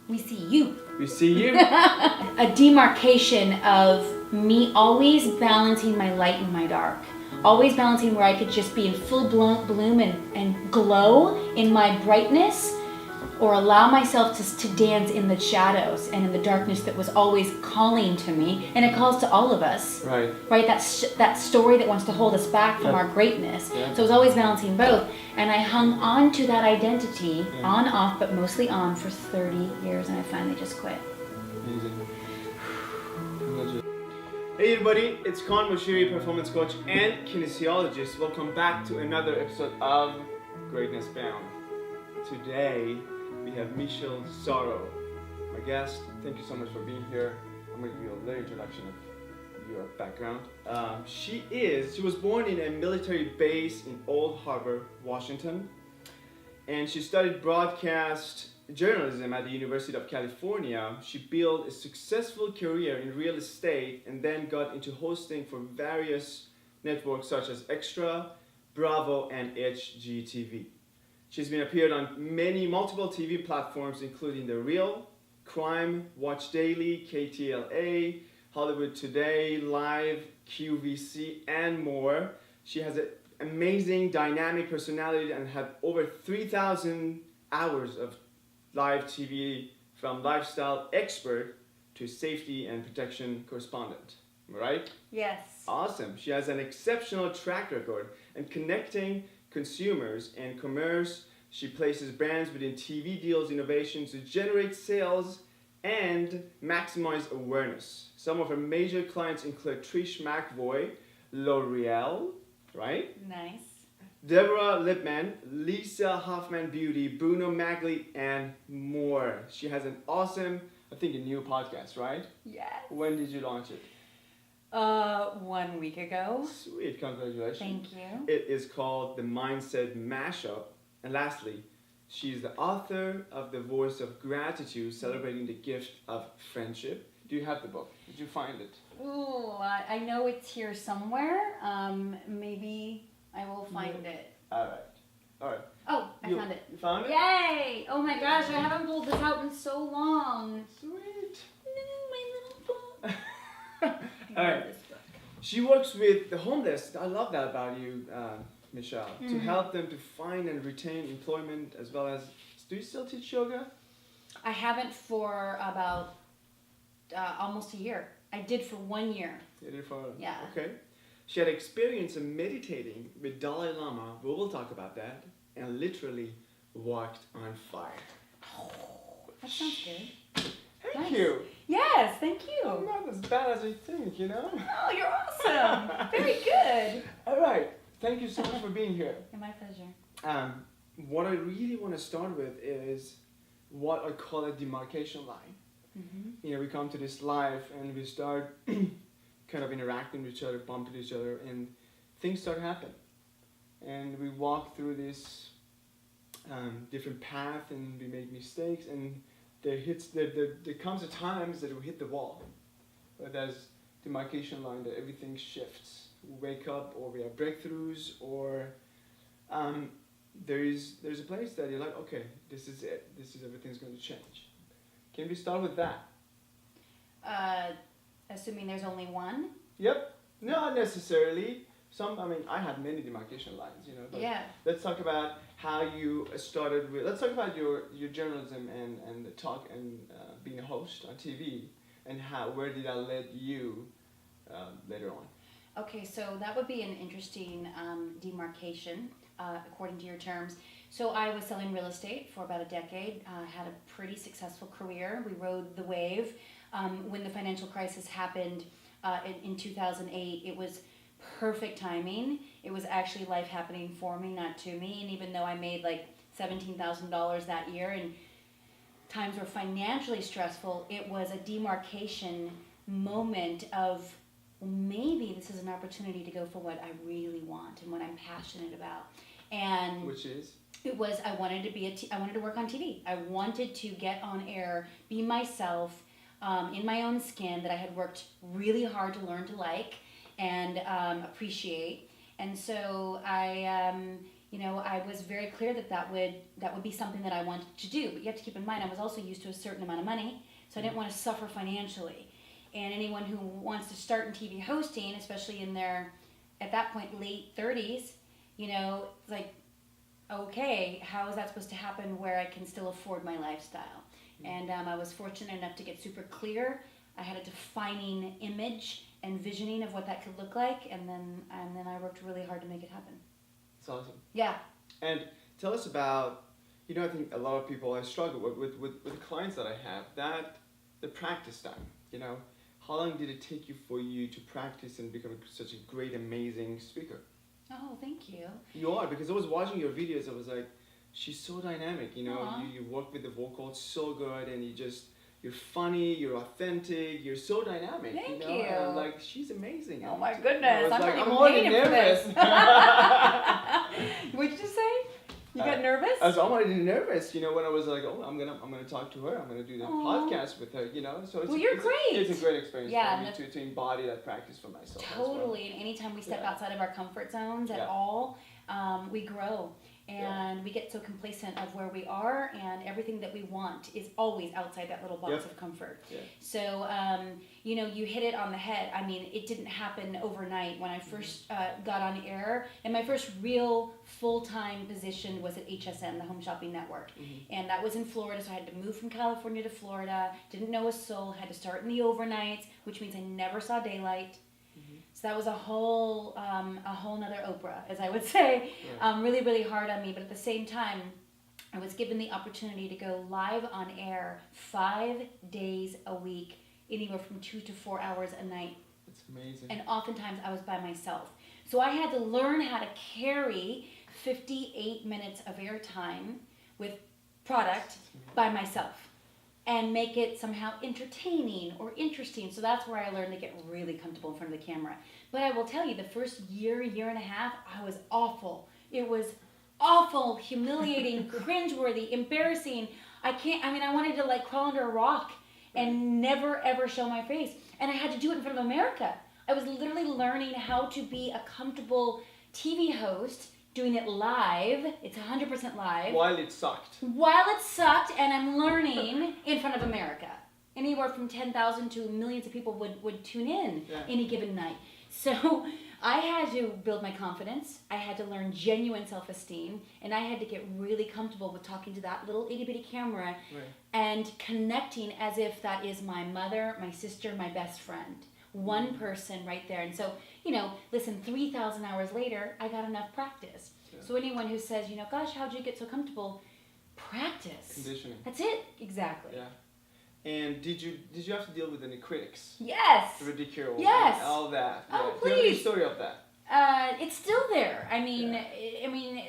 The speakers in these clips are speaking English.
We see you. We see you. A demarcation of me always balancing my light and my dark. Always balancing where I could just be in full bloom and glow in my brightness, or allow myself to dance in the shadows and in the darkness that was always calling to me. And it calls to all of us. Right. Right? That story that wants to hold us back from our greatness. Yeah. So it was always balancing both. And I hung on to that identity, on, off, but mostly on for 30 years, and I finally just quit. Amazing. Hey everybody, it's Khan Moshiri, performance coach and kinesiologist. Welcome back to another episode of Greatness Bound. Today we have Michelle Sorro, my guest. Thank you so much for being here. I'm going to give you a little introduction of your background. She was born in a military base in Old Harbor, Washington, and she studied broadcast journalism at the University of California. She built a successful career in real estate and then got into hosting for various networks such as Extra, Bravo, and HGTV. She's been appeared on multiple TV platforms, including The Real, Crime, Watch Daily, KTLA, Hollywood Today, Live, QVC, and more. She has an amazing, dynamic personality and had over 3,000 hours of live TV, from lifestyle expert to safety and protection correspondent. Am I right? Yes. Awesome. She has an exceptional track record in connecting consumers and commerce. She places brands within TV deals, innovations to generate sales and maximize awareness. Some of her major clients include Trish McVoy, L'Oreal, right? Nice. Deborah Lipman, Lisa Hoffman Beauty, Bruno Magli, and more. She has an awesome, I think, a new podcast, right? Yes. When did you launch it? 1 week ago. Sweet, congratulations. Thank you. It is called The Mindset Mashup. And lastly, she is the author of The Voice of Gratitude, celebrating the gift of friendship. Do you have the book? Did you find it? Ooh, I know it's here somewhere. Maybe I will find it. All right. Oh, I found it. You found it? Yay! Oh my gosh, I haven't pulled this out in so long. Sweet. My little book. All right. This book. She works with the homeless. I love that about you, Michelle. Mm-hmm. To help them to find and retain employment, as well as. Do you still teach yoga? I haven't for about almost a year. I did for 1 year. You did for. Yeah. Okay. She had experience in meditating with Dalai Lama. We will talk about that. And literally walked on fire. Oh, that sounds good. Thank Nice. you. Yes, thank you. I'm not as bad as you think, you know? Oh, you're awesome. Very good. All right. Thank you so much for being here. My pleasure. What I really want to start with is what I call a demarcation line. Mm-hmm. You know, we come to this life and we start kind of interacting with each other, bumping each other, and things start happening. And we walk through this different path, and we make mistakes, and there comes a times that we hit the wall. Where there's demarcation line that everything shifts. We wake up, or we have breakthroughs, or there's a place that you're like, okay, this is it. This is everything's going to change. Can we start with that? Assuming there's only one? Yep. Not necessarily. I had many demarcation lines, you know. But Yeah. let's talk about how you started with. Let's talk about your journalism and the talk and being a host on TV, and where did that lead you later on? Okay, so that would be an interesting demarcation, according to your terms. So I was selling real estate for about a decade, had a pretty successful career. We rode the wave. When the financial crisis happened in 2008, it was perfect timing. It was actually life happening for me, not to me. And even though I made like $17,000 that year and times were financially stressful, it was a demarcation moment of, well, maybe this is an opportunity to go for what I really want and what I'm passionate about. And which is? It was, I wanted to work on TV. I wanted to get on air, be myself, in my own skin that I had worked really hard to learn to like and appreciate. And so I I was very clear that would be something that I wanted to do. But you have to keep in mind, I was also used to a certain amount of money, so I didn't want to suffer financially. And anyone who wants to start in TV hosting, especially in their, at that point, late 30s, it's like, okay, how is that supposed to happen where I can still afford my lifestyle? And I was fortunate enough to get super clear. I had a defining image and visioning of what that could look like, and then I worked really hard to make it happen. It's awesome. Yeah. And tell us about, I think a lot of people I struggle with the clients that I have, that the practice time, how long did it take for you to practice and become such a great, amazing speaker? Oh, thank you. You are, because I was watching your videos, I was like, she's so dynamic, Aww. you work with the vocals so good, and you're funny, you're authentic, you're so dynamic. Thank you. And I'm like, she's amazing. Oh my goodness, I was I'm I'm not already even paying nervous. for this. What did you say? You got nervous? I was already nervous, when I was like, oh, I'm gonna talk to her, I'm gonna do the Aww. podcast with her, So it's, Well, you're it's, great. It's a great experience Yeah, for me to embody that practice for myself. Totally, and anytime we step Yeah. outside of our comfort zones at Yeah. all, we grow. And we get so complacent of where we are, and everything that we want is always outside that little box Yep. of comfort. Yeah. So, you hit it on the head. I mean, it didn't happen overnight. When I first got on air, and my first real full-time position was at HSN, the Home Shopping Network. Mm-hmm. And that was in Florida, so I had to move from California to Florida. Didn't know a soul, had to start in the overnights, which means I never saw daylight. So that was a whole nother Oprah, as I would say. Yeah. Really, really hard on me. But at the same time, I was given the opportunity to go live on air 5 days a week, anywhere from 2 to 4 hours a night. That's amazing. And oftentimes I was by myself. So I had to learn how to carry 58 minutes of airtime with product by myself, and make it somehow entertaining or interesting. So that's where I learned to get really comfortable in front of the camera. But I will tell you, the first year and a half, I was awful. It was awful, humiliating, cringeworthy, embarrassing. I wanted to crawl under a rock and never ever show my face. And I had to do it in front of America. I was literally learning how to be a comfortable TV host, doing it live. It's 100% live. While it sucked. While it sucked, and I'm learning in front of America. Anywhere from 10,000 to millions of people would tune in any given night. So I had to build my confidence. I had to learn genuine self-esteem, and I had to get really comfortable with talking to that little itty-bitty camera and connecting as if that is my mother, my sister, my best friend. One person right there. And so, listen, 3,000 hours later, I got enough practice. Yeah. So anyone who says, gosh, how'd you get so comfortable? Practice. Conditioning. That's it. Exactly. Yeah. And did you have to deal with any critics? Yes. Ridicule. Yes. And all that. Oh, please. Do you have any please. story of that? It's still there.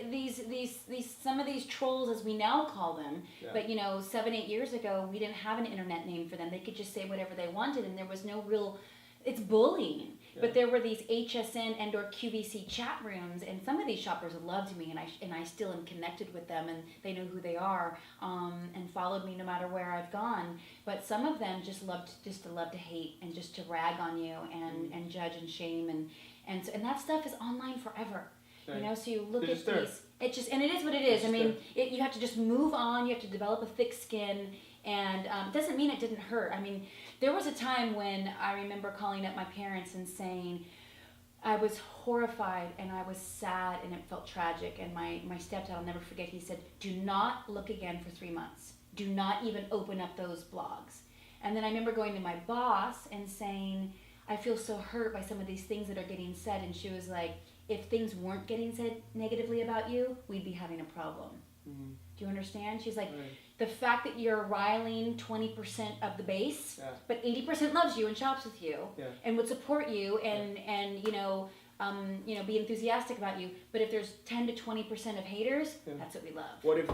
These some of these trolls, as we now call them, but 7-8 years ago, we didn't have an internet name for them. They could just say whatever they wanted, and there was no real. It's bullying. Yeah. But there were these HSN and or QVC chat rooms, and some of these shoppers loved me, and I still am connected with them, and they know who they are, and followed me no matter where I've gone. But some of them just loved to hate and just to rag on you and judge and shame and that stuff is online forever. Right. So you look at these. It is what it is. You have to just move on. You have to develop a thick skin. And it doesn't mean it didn't hurt. There was a time when I remember calling up my parents and saying I was horrified and I was sad and it felt tragic. And my stepdad, I'll never forget, he said, do not look again for 3 months. Do not even open up those blogs. And then I remember going to my boss and saying, I feel so hurt by some of these things that are getting said. And she was like, if things weren't getting said negatively about you, we'd be having a problem. Mm-hmm. Do you understand? She's like, the fact that you're riling 20% of the base, but 80% loves you and shops with you and would support you and be enthusiastic about you. But if there's 10 to 20% of haters, that's what we love. What if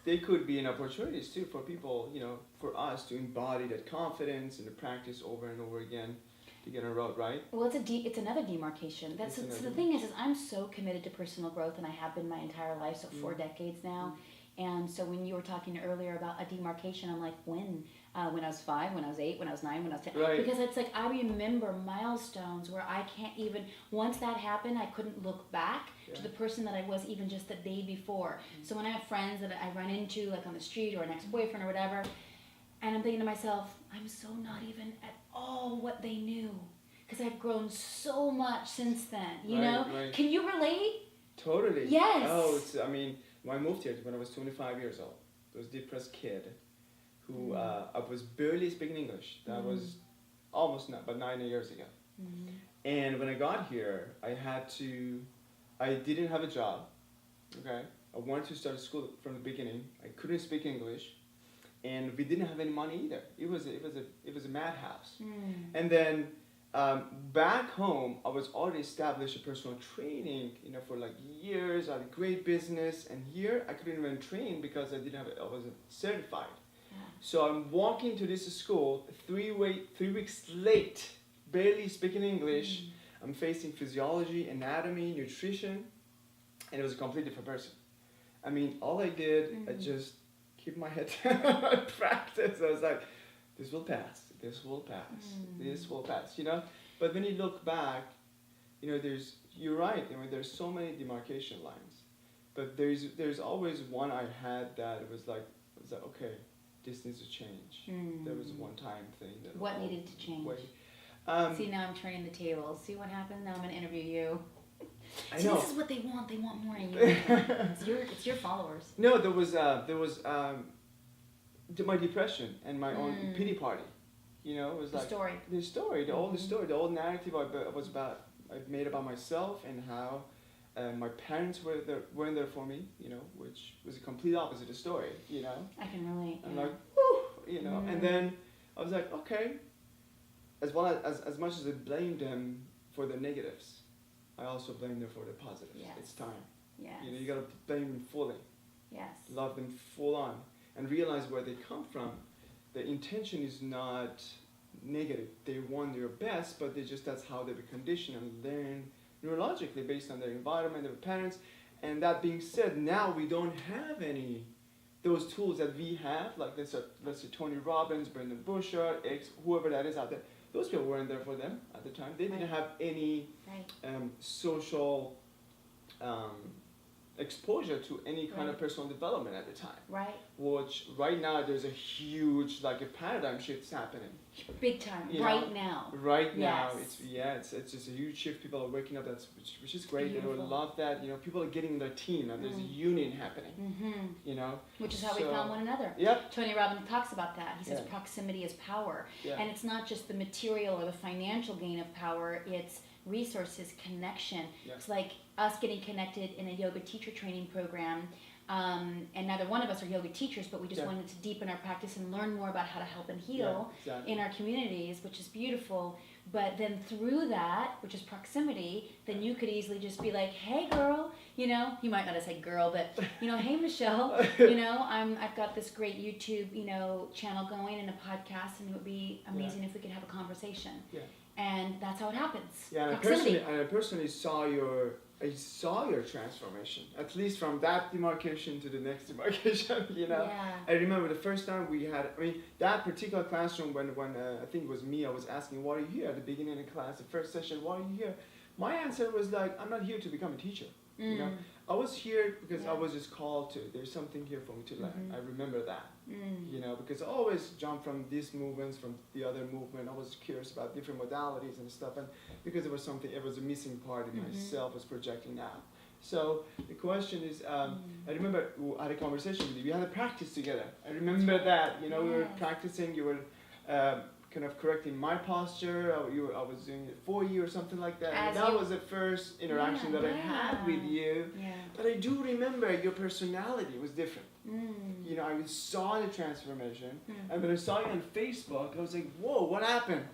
they could be an opportunities too for people, for us to embody that confidence and to practice over and over again to get on a road, right? Well, it's another demarcation. So the thing is I'm so committed to personal growth, and I have been my entire life, so 4 decades now. And so when you were talking earlier about a demarcation, I'm like, when? When I was 5, when I was 8, when I was 9, when I was 10. Right. Because it's like I remember milestones where I can't even, once that happened, I couldn't look back to the person that I was even just the day before. So when I have friends that I run into, like on the street or an ex-boyfriend or whatever, and I'm thinking to myself, I'm so not even at all what they knew. Because I've grown so much since then, you know? Right. Can you relate? Totally. Yes. Oh, I mean, when I moved here when I was 25 years old, there was a depressed kid who I was barely speaking English. That was almost not, but 9 years ago. And when I got here, I didn't have a job. Okay, I wanted to start school from the beginning. I couldn't speak English, and we didn't have any money either. It was a madhouse. And then back home, I was already established a personal training, for like years. I had a great business, and here I couldn't even train because I wasn't certified. So I'm walking to this school 3 weeks late, barely speaking English. I'm facing physiology, anatomy, nutrition, and it was a completely different person. I mean, all I did, I just keep my head down and practice. I was like, this will pass, this will pass, this will pass, But when you look back, you're right, there's so many demarcation lines. But there's always one I had that was like, okay, this needs to change. There was a one-time thing. What needed to change? See, now I'm turning the tables. See what happened? Now I'm going to interview you. I See, know. this is what they want. They want more of you. It's your followers. No, there was my depression and my own pity party. It was The like story. the old narrative I made about myself and how my parents weren't there for me, which was a complete opposite of story, I can relate. I'm like, whew, and then I was like, okay, as much as I blamed them for the negatives, I also blame them for the positives. Yes. It's time. Yes. You gotta blame them fully. Yes. Love them full on, and realize where they come from. The intention is not negative. They want their best, but that's how they were conditioned and learn neurologically based on their environment, their parents. And that being said, now we don't have any those tools that we have, like let's say Tony Robbins, Brendan Bouchard, whoever that is out there. Those people weren't there for them at the time. They didn't have any social exposure to any kind of personal development at the time. Right. Which right now there's a huge a paradigm shift happening. Big time. Now. Right now, Yes. it's just a huge shift. People are waking up. Which is great. Beautiful. They love that. People are getting their team, and there's a union happening. Which is how we found one another. Yep. Tony Robbins talks about that. He says proximity is power, Yeah. and it's not just the material or the financial gain of power. It's resources, connection. Yeah. It's like us getting connected in a yoga teacher training program. And neither one of us are yoga teachers, but we just wanted to deepen our practice and learn more about how to help and heal in our communities, which is beautiful. But then through that, which is proximity, then you could easily just be like, hey girl, you might not have said girl, but hey Michelle, I've got this great YouTube, channel going and a podcast, and it would be amazing if we could have a conversation. Yeah. And that's how it happens. Yeah, and I personally saw your transformation, at least from that demarcation to the next demarcation. Yeah. I remember the first time we had. That particular classroom when I think it was me. I was asking, "Why are you here?" At the beginning of the class, the first session, "Why are you here?" My answer was like, "I'm not here to become a teacher." I was here because I was just called to. There's something here for me to learn. I remember that. Because I always jumped from these movements, from the other movement. I was curious about different modalities and stuff, and because it was a missing part in myself, was projecting out. So the question is, I remember I had a conversation with you. We had a practice together. I remember that. We were practicing. You were kind of correcting my posture. I was doing it for you or something like that. And that was the first interaction that I had with you. Yeah. But I do remember your personality was different. I saw the transformation, and when I saw you on Facebook, I was like, "Whoa, what happened?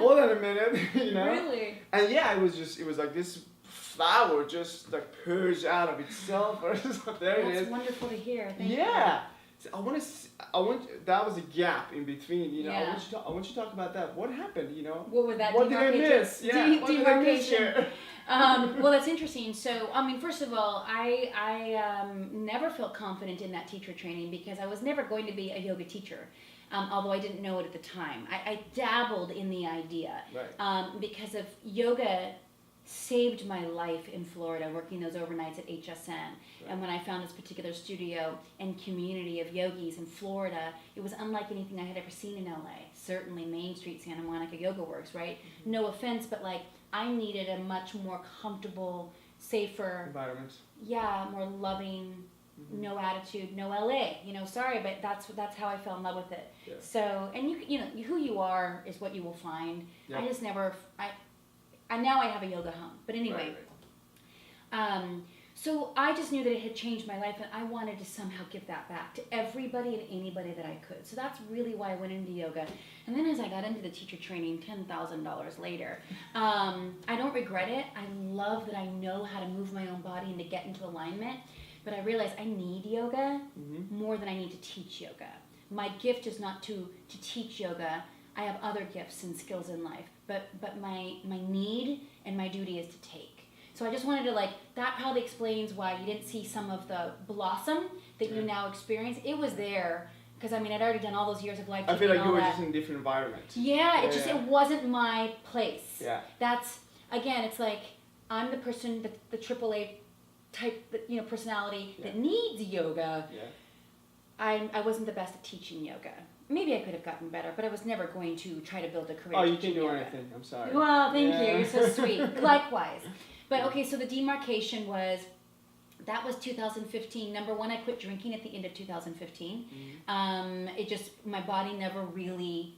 Hold on a minute," Really? And it was like this flower just like purged out of itself, or something. There it is. That's wonderful to hear. Thank you. Yeah. That was a gap in between. You know, Yeah. I want you to talk about that. What happened? You know, What was that? what did I miss? Yeah, what did I miss here? Well, that's interesting. So, I mean, first of all, I never felt confident in that teacher training because I was never going to be a yoga teacher, although I didn't know it at the time. I dabbled in the idea because of yoga saved my life in Florida, working those overnights at HSN. Right. And when I found this particular studio and community of yogis in Florida, it was unlike anything I had ever seen in LA. Certainly Main Street, Santa Monica Yoga Works, right? Mm-hmm. No offense, but like I needed a much more comfortable, safer environment. Yeah, more loving, no attitude, no LA. You know, sorry, but that's how I fell in love with it. Yeah. So, and you know, who you are is what you will find. Yeah. I just never and now I have a yoga home. But anyway, so I just knew that it had changed my life, and I wanted to somehow give that back to everybody and anybody that I could. So that's really why I went into yoga. And then as I got into the teacher training, $10,000 later, I don't regret it. I love that I know how to move my own body and to get into alignment. But I realized I need yoga more than I need to teach yoga. My gift is not to teach yoga. I have other gifts and skills in life, but my need and my duty is to take. So I just wanted to that probably explains why you didn't see some of the blossom that you now experience. It was there because I mean I'd already done all those years of life. I feel like you were just in a different environment. Yeah, it wasn't my place. Yeah. That's again, it's like I'm the person the AAA type personality that needs yoga. Yeah. I wasn't the best at teaching yoga. Maybe I could have gotten better, but I was never going to try to build a career. Oh, you can do anything. I'm sorry. Well, thank you. You're so sweet. Likewise. But okay, so the demarcation was 2015. Number one, I quit drinking at the end of 2015. It just, my body never really,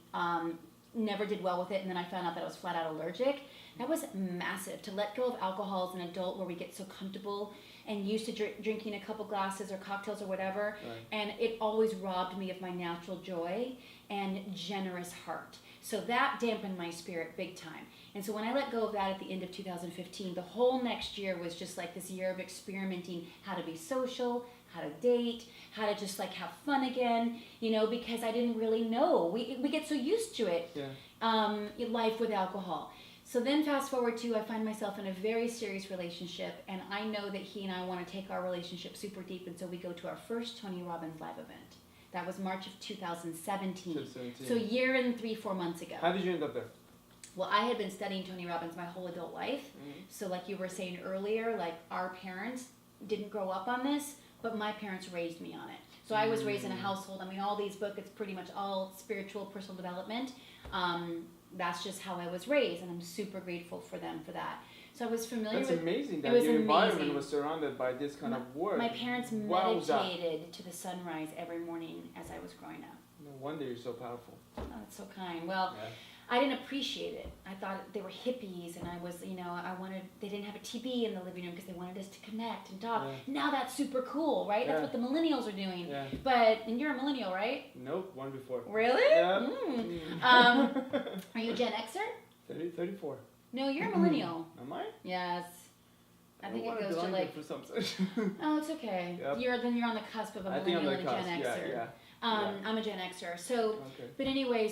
never did well with it. And then I found out that I was flat out allergic. That was massive. To let go of alcohol as an adult where we get so comfortable and used to drinking a couple glasses or cocktails or whatever. Right. And it always robbed me of my natural joy and generous heart. So that dampened my spirit big time. And so when I let go of that at the end of 2015, the whole next year was just like this year of experimenting how to be social, how to date, how to just have fun again, because I didn't really know. We get so used to it, life with alcohol. So then fast forward to, I find myself in a very serious relationship, and I know that he and I want to take our relationship super deep, and so we go to our first Tony Robbins live event. That was March of 2017. So a year and 3-4 months ago. How did you end up there? Well, I had been studying Tony Robbins my whole adult life. So like you were saying earlier, our parents didn't grow up on this, but my parents raised me on it. So I was raised in a household, all these books, it's pretty much all spiritual, personal development. That's just how I was raised, and I'm super grateful for them for that. So I was familiar with... That's amazing that your environment was surrounded by this kind of work. My parents meditated to the sunrise every morning as I was growing up. No wonder you're so powerful. Oh, that's so kind. Well, I didn't appreciate it. I thought they were hippies, and I was, they didn't have a TV in the living room because they wanted us to connect and talk. Now that's super cool, right? That's what the millennials are doing. And you're a millennial, right? Nope, one before. Really? Yeah. Are you a Gen Xer? 34. No, you're a millennial. Am I? Yes. I think it goes to for something. Oh, it's okay. Yep. You're on the cusp of a millennial and a Gen Xer. Yeah. I'm a Gen Xer. So, but anyway,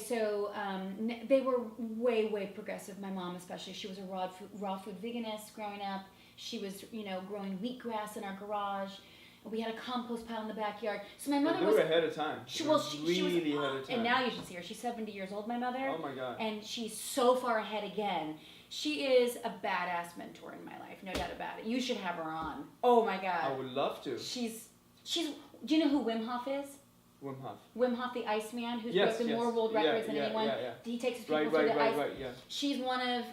they were way progressive. My mom especially. She was a raw food veganist growing up. She was, growing wheatgrass in our garage. We had a compost pile in the backyard. So my mother was ahead of time. She was really ahead of time. And now you should see her. She's 70 years old, my mother. Oh my God. And she's so far ahead again. She is a badass mentor in my life, no doubt about it. You should have her on. Oh my God. I would love to. She's. Do you know who Wim Hof is? Wim Hof. Wim Hof, the Iceman, who's broken more world records than anyone. He takes his people through the ice. She's one of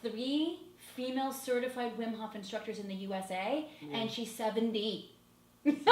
3 female certified Wim Hof instructors in the USA, and she's 70. That's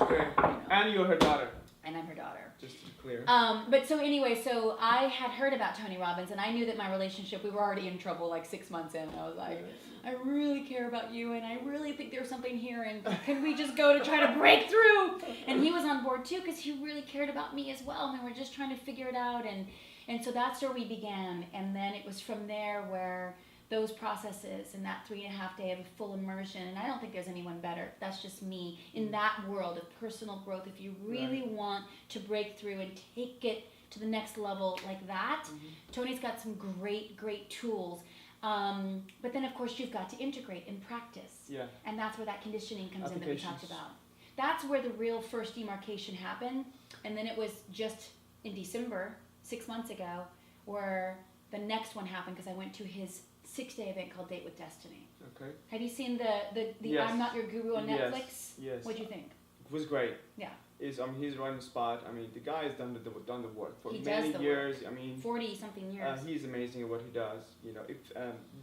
great. And you're her daughter. And I'm her daughter. Just to be clear. But so anyway, so I had heard about Tony Robbins, and I knew that my relationship, we were already in trouble 6 months in. And I was like, I really care about you, and I really think there's something here, and can we just go to try to break through? And he was on board too, because he really cared about me as well, and we were just trying to figure it out, and so that's where we began. And then it was from there where those processes and that 3.5 day of full immersion, and I don't think there's anyone better. That's just me in that world of personal growth. If you really want to break through and take it to the next level like that, Tony's got some great tools. But then, of course, you've got to integrate and practice. Yeah. And that's where that conditioning comes in that we talked about. That's where the real first demarcation happened. And then it was just in December, 6 months ago, where the next one happened because I went to his 6-day event called Date with Destiny. Okay. Have you seen the Yes. I'm Not Your Guru on Netflix? Yes. What'd you think? It was great. Yeah. He's right on the spot. I mean, the guy has done the work for He many does the years. work. I mean, 40-something years. he's amazing at what he does. You know, if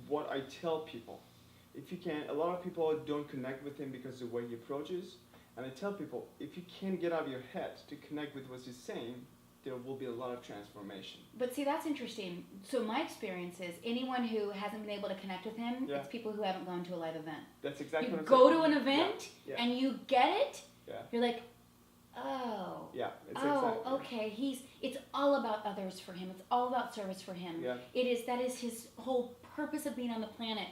what I tell people, if you can, a lot of people don't connect with him because of the way he approaches. And I tell people, if you can get out of your head to connect with what he's saying, there will be a lot of transformation. But see, that's interesting. So my experience is anyone who hasn't been able to connect with him, it's people who haven't gone to a live event. That's exactly you what I'm go saying. to an event and you get it. Yeah. You're like, oh. Yeah. It's oh, exactly. okay. It's all about others for him. It's all about service for him. Yeah. That is his whole purpose of being on the planet.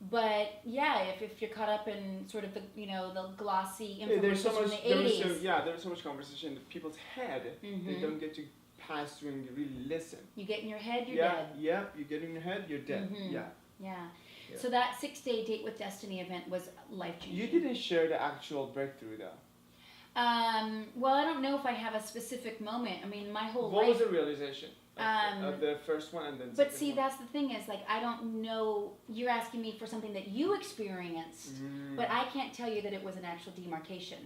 But yeah, if you're caught up in sort of the the glossy information from the 80s. There's so much conversation in people's head. They don't get to pass through and really listen. You get in your head, you're dead. Yeah, you get in your head, you're dead. Yeah. So that 6-day Date with Destiny event was life-changing. You didn't share the actual breakthrough though. Well, I don't know if I have a specific moment. I mean, my whole life. What was the realization of the first one and then? But see, that's the thing is, like, I don't know. You're asking me for something that you experienced, but I can't tell you that it was an actual demarcation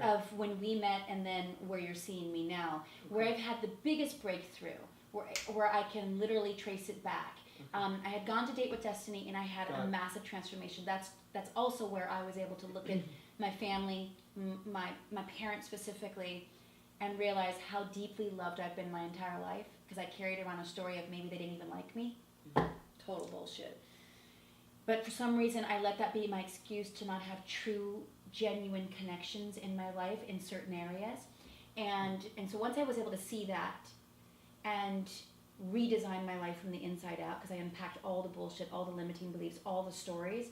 of when we met and then where you're seeing me now, where I've had the biggest breakthrough, where I can literally trace it back. I had gone to Date with Destiny and I had a massive transformation. That's also where I was able to look at my family, my parents specifically, and realize how deeply loved I've been my entire life, because I carried around a story of maybe they didn't even like me. Total bullshit. But for some reason, I let that be my excuse to not have true, genuine connections in my life in certain areas. And so once I was able to see that and redesign my life from the inside out, because I unpacked all the bullshit, all the limiting beliefs, all the stories,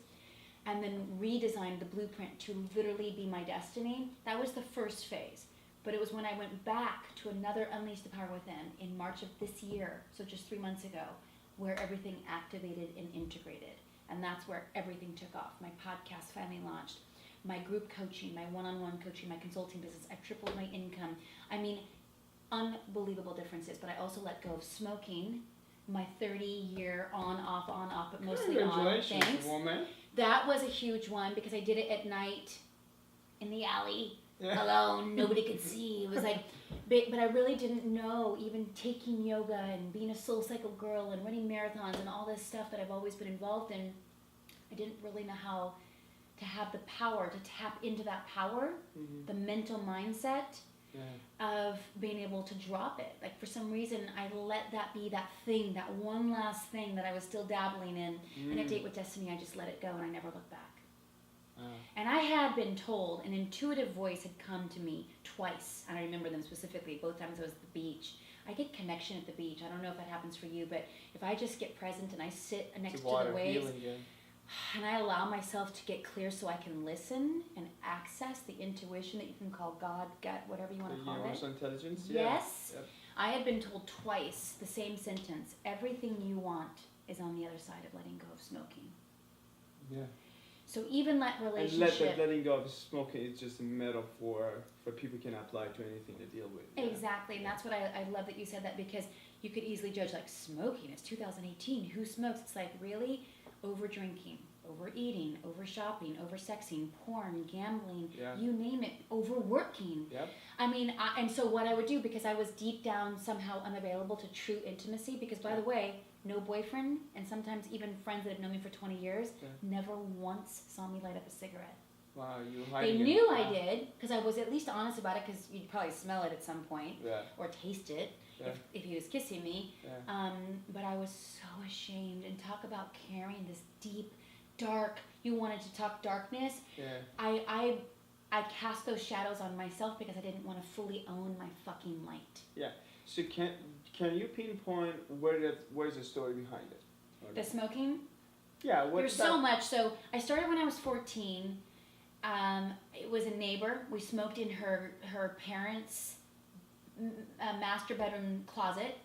and then redesigned the blueprint to literally be my destiny, that was the first phase. But it was when I went back to another Unleash the Power Within in March of this year, so just 3 months ago, where everything activated and integrated. And that's where everything took off. My podcast finally launched. My group coaching, my one-on-one coaching, my consulting business, I tripled my income. I mean, unbelievable differences. But I also let go of smoking, my 30-year on-off, but mostly on. Congratulations, woman. That was a huge one because I did it at night in the alley. Alone, nobody could see. It was like, but I really didn't know, even taking yoga and being a Soul Cycle girl and running marathons and all this stuff that I've always been involved in, I didn't really know how to have the power, to tap into that power, the mental mindset of being able to drop it. Like, for some reason, I let that be that thing, that one last thing that I was still dabbling in. And at Date with Destiny, I just let it go and I never looked back. And I had been told, an intuitive voice had come to me twice, and I remember them specifically. Both times I was at the beach. I get connection at the beach. I don't know if that happens for you, but if I just get present and I sit next to the waves, and I allow myself to get clear so I can listen and access the intuition that you can call God, gut, whatever you want to call it. Universal intelligence? Yes. Yep. I had been told twice the same sentence. Everything you want is on the other side of letting go of smoking. Yeah. So even that relationship... And letting go of smoking is just a metaphor for people can apply to anything they deal with. Yeah. Exactly, and that's what I love that you said that, because you could easily judge, like, smoking, it's 2018, who smokes? It's like, really? Over drinking, overeating, over shopping, over sexing, porn, gambling, you name it, overworking. Yep. I mean, and so what I would do, because I was deep down somehow unavailable to true intimacy, because by the way, no boyfriend, and sometimes even friends that have known me for 20 years, never once saw me light up a cigarette. Wow, you were hiding They knew I did, because I was at least honest about it, because you'd probably smell it at some point, or taste it, if he was kissing me. But I was so ashamed, and talk about carrying this deep, dark, you wanted to talk darkness. I cast those shadows on myself because I didn't want to fully own my fucking light. Yeah. So can you pinpoint where's the story behind it? The smoking? Yeah, what There's so much. So I started when I was 14. It was a neighbor. We smoked in her parents' master bedroom closet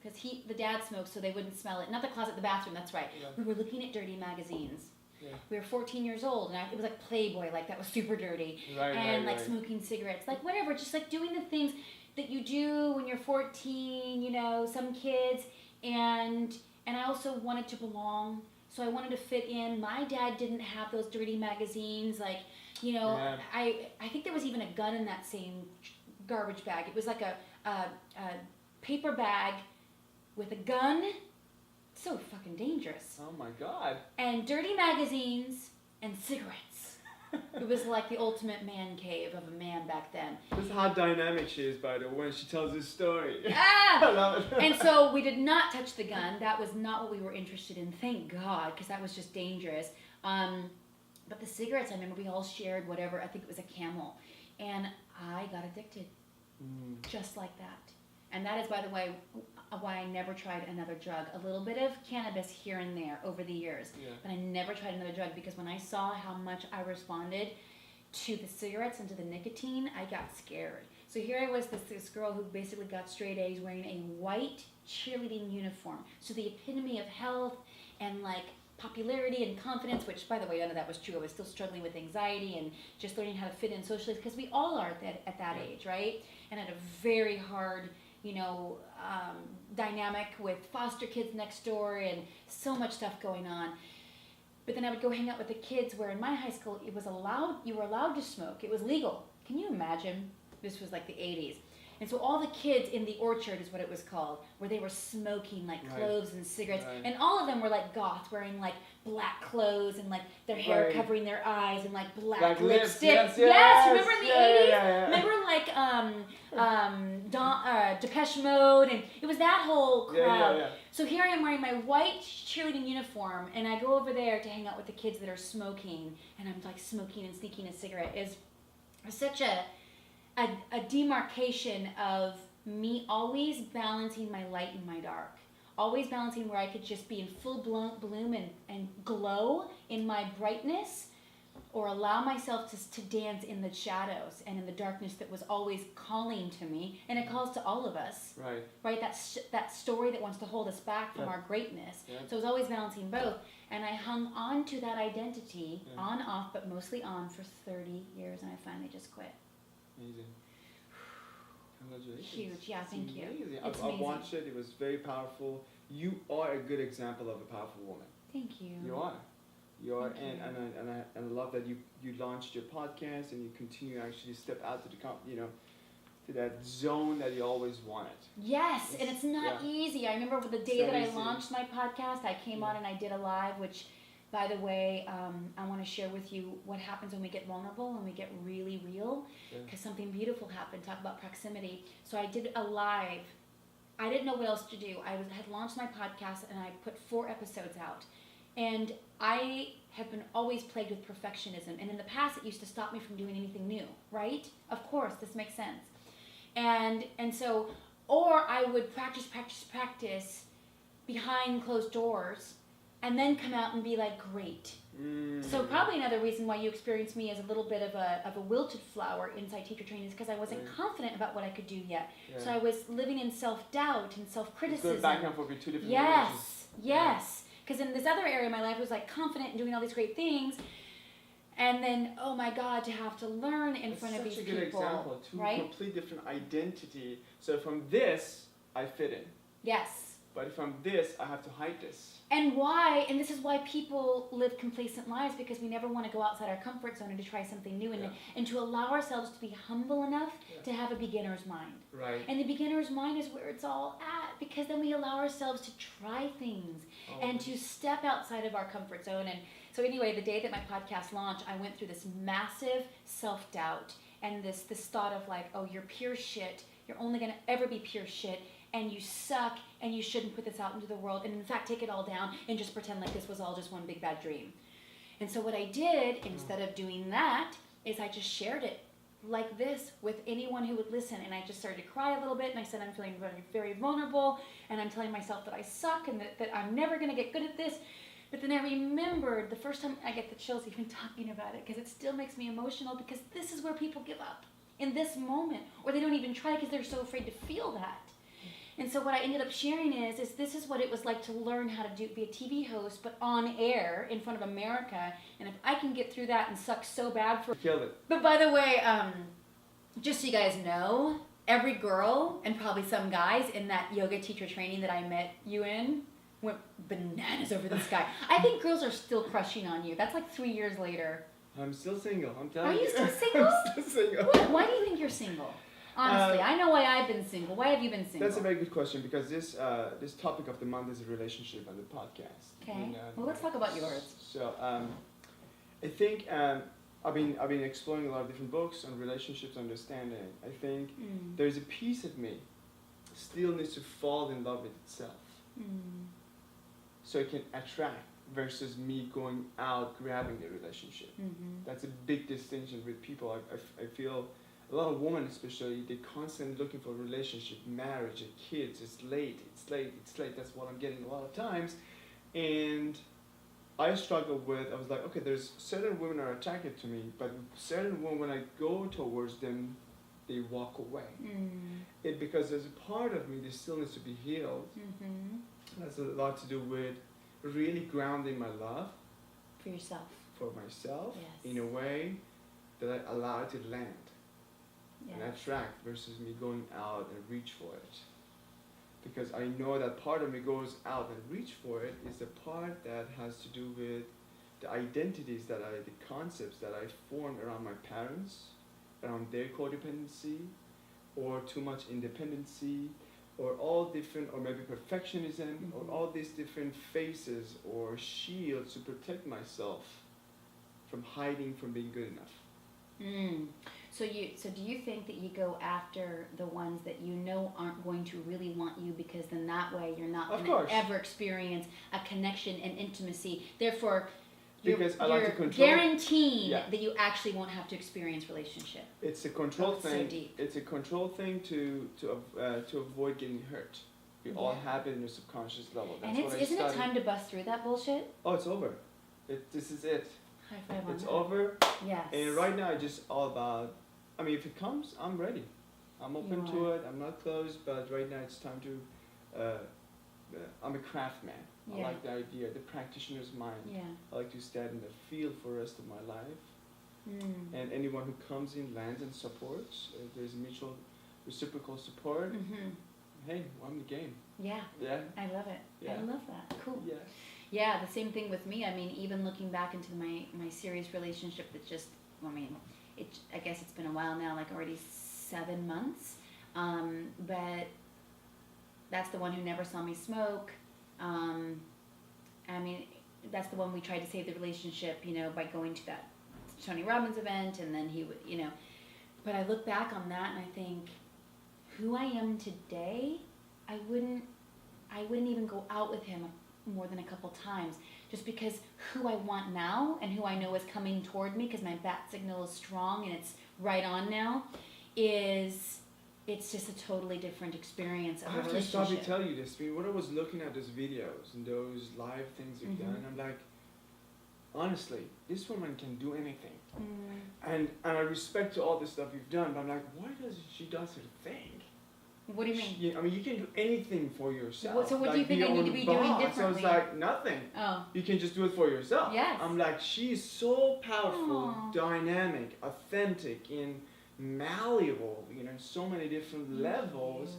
because the dad smoked, so they wouldn't smell it. Not the closet, the bathroom. That's right. Yeah. We were looking at dirty magazines. Yeah. We were 14 years old, and it was like Playboy, like that was super dirty, Right, and right, like smoking cigarettes, like whatever, just like doing the things that you do when you're 14. You know, some kids, and I also wanted to belong. So I wanted to fit in. My dad didn't have those dirty magazines. Like, you know, Yeah. I think there was even a gun in that same garbage bag. It was like a paper bag with a gun. So fucking dangerous. Oh my God. And dirty magazines and cigarettes. It was like the ultimate man cave of a man back then. This is how dynamic she is, by the way, when she tells this story. Ah! I love it. And so we did not touch the gun. That was not what we were interested in, thank God, because that was just dangerous. But the cigarettes, I remember we all shared whatever, I think it was a Camel. And I got addicted, just like that. And that is, by the way, why I never tried another drug. A little bit of cannabis here and there over the years. Yeah. But I never tried another drug because when I saw how much I responded to the cigarettes and to the nicotine, I got scared. So here I was, this girl who basically got straight A's wearing a white cheerleading uniform. So the epitome of health and like popularity and confidence, which by the way, none of that was true. I was still struggling with anxiety and just learning how to fit in socially because we all are at that age, right? And I had a very hard, you know, dynamic with foster kids next door and so much stuff going on. But then I would go hang out with the kids where in my high school it was allowed, you were allowed to smoke. It was legal. Can you imagine? This was like the 80s. And so all the kids in the orchard is what it was called, where they were smoking like cloves and cigarettes. Right. And all of them were like goth, wearing like black clothes and like their hair covering their eyes and like black lipstick. Yes, remember in the 80s? Yeah. Remember like Depeche Mode, and it was that whole crowd. Yeah. So here I am wearing my white cheerleading uniform, and I go over there to hang out with the kids that are smoking, and I'm like smoking and sneaking a cigarette. Is such a demarcation of me always balancing my light and my dark. Always balancing where I could just be in full bloom and glow in my brightness, or allow myself to dance in the shadows and in the darkness that was always calling to me, and it calls to all of us. Right? That story that wants to hold us back from our greatness. Yeah. So I was always balancing both, and I hung on to that identity, on, off, but mostly on for 30 years, and I finally just quit. Amazing. Congratulations. Huge, yeah, thank you. It's amazing. I watched it, it was very powerful. You are a good example of a powerful woman. Thank you. You are, and I love that you launched your podcast and you continue to actually step out to to that zone that you always wanted. Yes, and it's not easy. I remember the day that I launched my podcast, I came on and I did a live, which, by the way, I want to share with you what happens when we get vulnerable and we get really real, because something beautiful happened. Talk about proximity. So I did a live. I didn't know what else to do. I had launched my podcast and I put 4 episodes out. And I have been always plagued with perfectionism. And in the past, it used to stop me from doing anything new, right? Of course, this makes sense. And so, or I would practice behind closed doors and then come out and be like, great. So probably another reason why you experienced me as a little bit of a wilted flower inside teacher training is because I wasn't confident about what I could do yet. So I was living in self-doubt and self-criticism. Going back and forth with 2 different Yes. Because in this other area of my life, I was like confident and doing all these great things. And then, oh my God, to have to learn in front of these people. That's such a good example. 2 complete different identity. So from this, I fit in. Yes. But from this, I have to hide this. And why, and this is why people live complacent lives, because we never want to go outside our comfort zone and to try something new and to allow ourselves to be humble enough to have a beginner's mind. Right. And the beginner's mind is where it's all at, because then we allow ourselves to try things and to step outside of our comfort zone. And so anyway, the day that my podcast launched, I went through this massive self-doubt and this thought of like, oh, you're pure shit. You're only going to ever be pure shit. And you suck, and you shouldn't put this out into the world, and in fact take it all down and just pretend like this was all just one big bad dream. And so what I did, instead of doing that, is I just shared it like this with anyone who would listen, and I just started to cry a little bit, and I said I'm feeling very, very vulnerable, and I'm telling myself that I suck, and that I'm never going to get good at this, But then I remembered the first time, I get the chills even talking about it, because it still makes me emotional, because this is where people give up in this moment, or they don't even try because they're so afraid to feel that. And so what I ended up sharing is this is what it was like to learn how to be a TV host, but on air in front of America. And if I can get through that and suck so bad for... Killed it. But by the way, just so you guys know, every girl and probably some guys in that yoga teacher training that I met you in went bananas over this guy. I think girls are still crushing on you. That's like 3 years later. I'm still single. I'm telling you. Are you still single? I'm still single. Why do you think you're single? Honestly, I know why I've been single. Why have you been single? That's a very good question, because this topic of the month is a relationship on the podcast. Okay. And, Well, let's talk about yours. So I think I've been exploring a lot of different books on relationships, understanding. I think there's a piece of me still needs to fall in love with itself, so it can attract, versus me going out grabbing the relationship. That's a big distinction with people. I feel a lot of women, especially, they're constantly looking for a relationship, marriage, and kids. It's late. That's what I'm getting a lot of times. And I struggle with, I was like, okay, there's certain women are attracted to me, but certain women, when I go towards them, they walk away. Because there's a part of me that still needs to be healed. That's a lot to do with really grounding my love For yourself. for myself, Yes. in a way that I allow it to land Yeah. and attract, versus me going out and reach for it. Because I know that part of me goes out and reach for it is the part that has to do with the identities the concepts that I formed around my parents, around their codependency, or too much independency, or all different, or maybe perfectionism, or all these different faces or shields to protect myself from hiding from being good enough. So do you think that you go after the ones that you know aren't going to really want you, because then that way you're not going to ever experience a connection and intimacy. Therefore, you're guaranteeing that you actually won't have to experience relationship. It's a control thing. So deep. It's a control thing to avoid getting hurt. We all have it in a subconscious level. That's and what isn't it time to bust through that bullshit? Oh, it's over. This is it. High five on It's that. over. Yes. And right now, it's just all about. I mean, if it comes, I'm ready. I'm open to it. I'm not closed, but right now it's time to. I'm a craftsman. I like the idea, the practitioner's mind. Yeah. I like to stand in the field for the rest of my life. And anyone who comes in, lands, and supports, there's mutual, reciprocal support. Hey, I'm the game. Yeah. Yeah. I love it. Yeah. I love that. Cool. Yeah. Yeah, the same thing with me. I mean, even looking back into my serious relationship that just, I guess it's been a while now, like already 7 months. But that's the one who never saw me smoke. I mean, that's the one we tried to save the relationship, by going to that Tony Robbins event, and then he would, But I look back on that and I think, who I am today, I wouldn't even go out with him more than a couple times, just because who I want now and who I know is coming toward me, because my bat signal is strong and it's right on now, it's just a totally different experience of I a have to relationship. stop you tell you this. I mean, when I was looking at those videos and those live things you've done, I'm like, honestly, this woman can do anything. And I respect to all the stuff you've done, but I'm like, why does she does her thing? What do you mean? I mean, you can do anything for yourself. So what do you think I need to be doing differently? So it's like, nothing. Oh. You can just do it for yourself. Yes. I'm like, she's so powerful, Aww. dynamic, authentic, and malleable, so many different levels.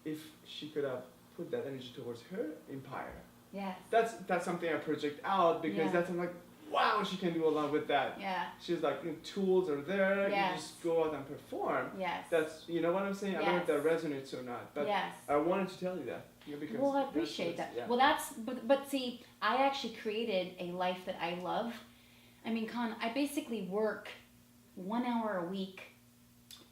If she could have put that energy towards her empire. Yes. That's something I project out, because I'm like, wow, she can do a lot with that. Yeah. She's like, tools are there, Yes. you just go out and perform. Yes. That's, you know what I'm saying? I don't know if that resonates or not, but yes. I wanted to tell you that. Because Well, I appreciate that. Yeah. Well, but see, I actually created a life that I love. I mean, Con, I basically work 1 hour a week,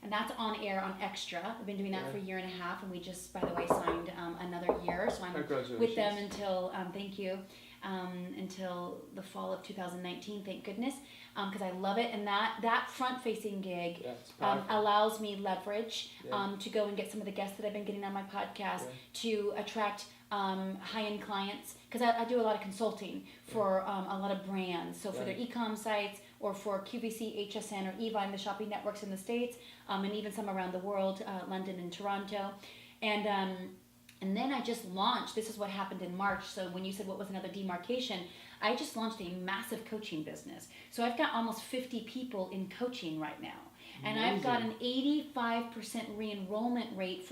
and that's on air on Extra. I've been doing that for a year and a half, and we just, by the way, signed another year, so I'm with them until, thank you. until the fall of 2019, thank goodness, because I love it. And that front-facing gig it's powerful. allows me leverage Yeah. to go and get some of the guests that I've been getting on my podcast, to attract high-end clients, because I do a lot of consulting for a lot of brands, so for their e-com sites, or for QVC, HSN, or Evine, the shopping networks in the States, and even some around the world, London and Toronto. And then I just launched, this is what happened in March, so when you said what was another demarcation, I just launched a massive coaching business. So I've got almost 50 people in coaching right now. And Amazing. I've got an 85% re-enrollment rate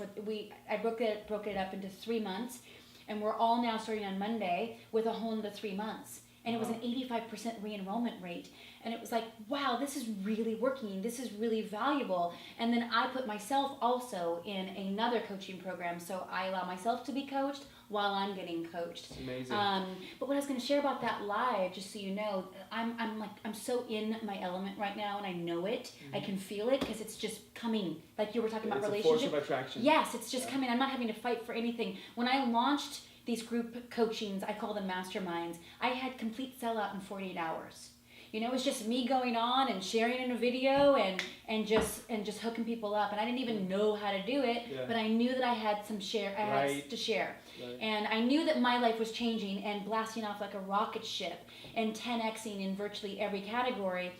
I broke it up into 3 months, and we're all now starting on Monday with a whole another 3 months. And it was an 85% re-enrollment rate. And it was like, wow, this is really working. This is really valuable. And then I put myself also in another coaching program. So I allow myself to be coached while I'm getting coached. It's amazing. But what I was going to share about that live, just so you know, I'm so in my element right now, and I know it. I can feel it because it's just coming. Like you were talking about relationship. It's a force of attraction. Yes, it's just coming. I'm not having to fight for anything. When I launched these group coachings, I call them masterminds, I had complete sellout in 48 hours. You know, it was just me going on and sharing in a video and just hooking people up. And I didn't even know how to do it, but I knew that I had some share. I had to share. Right. And I knew that my life was changing and blasting off like a rocket ship and 10xing in virtually every category.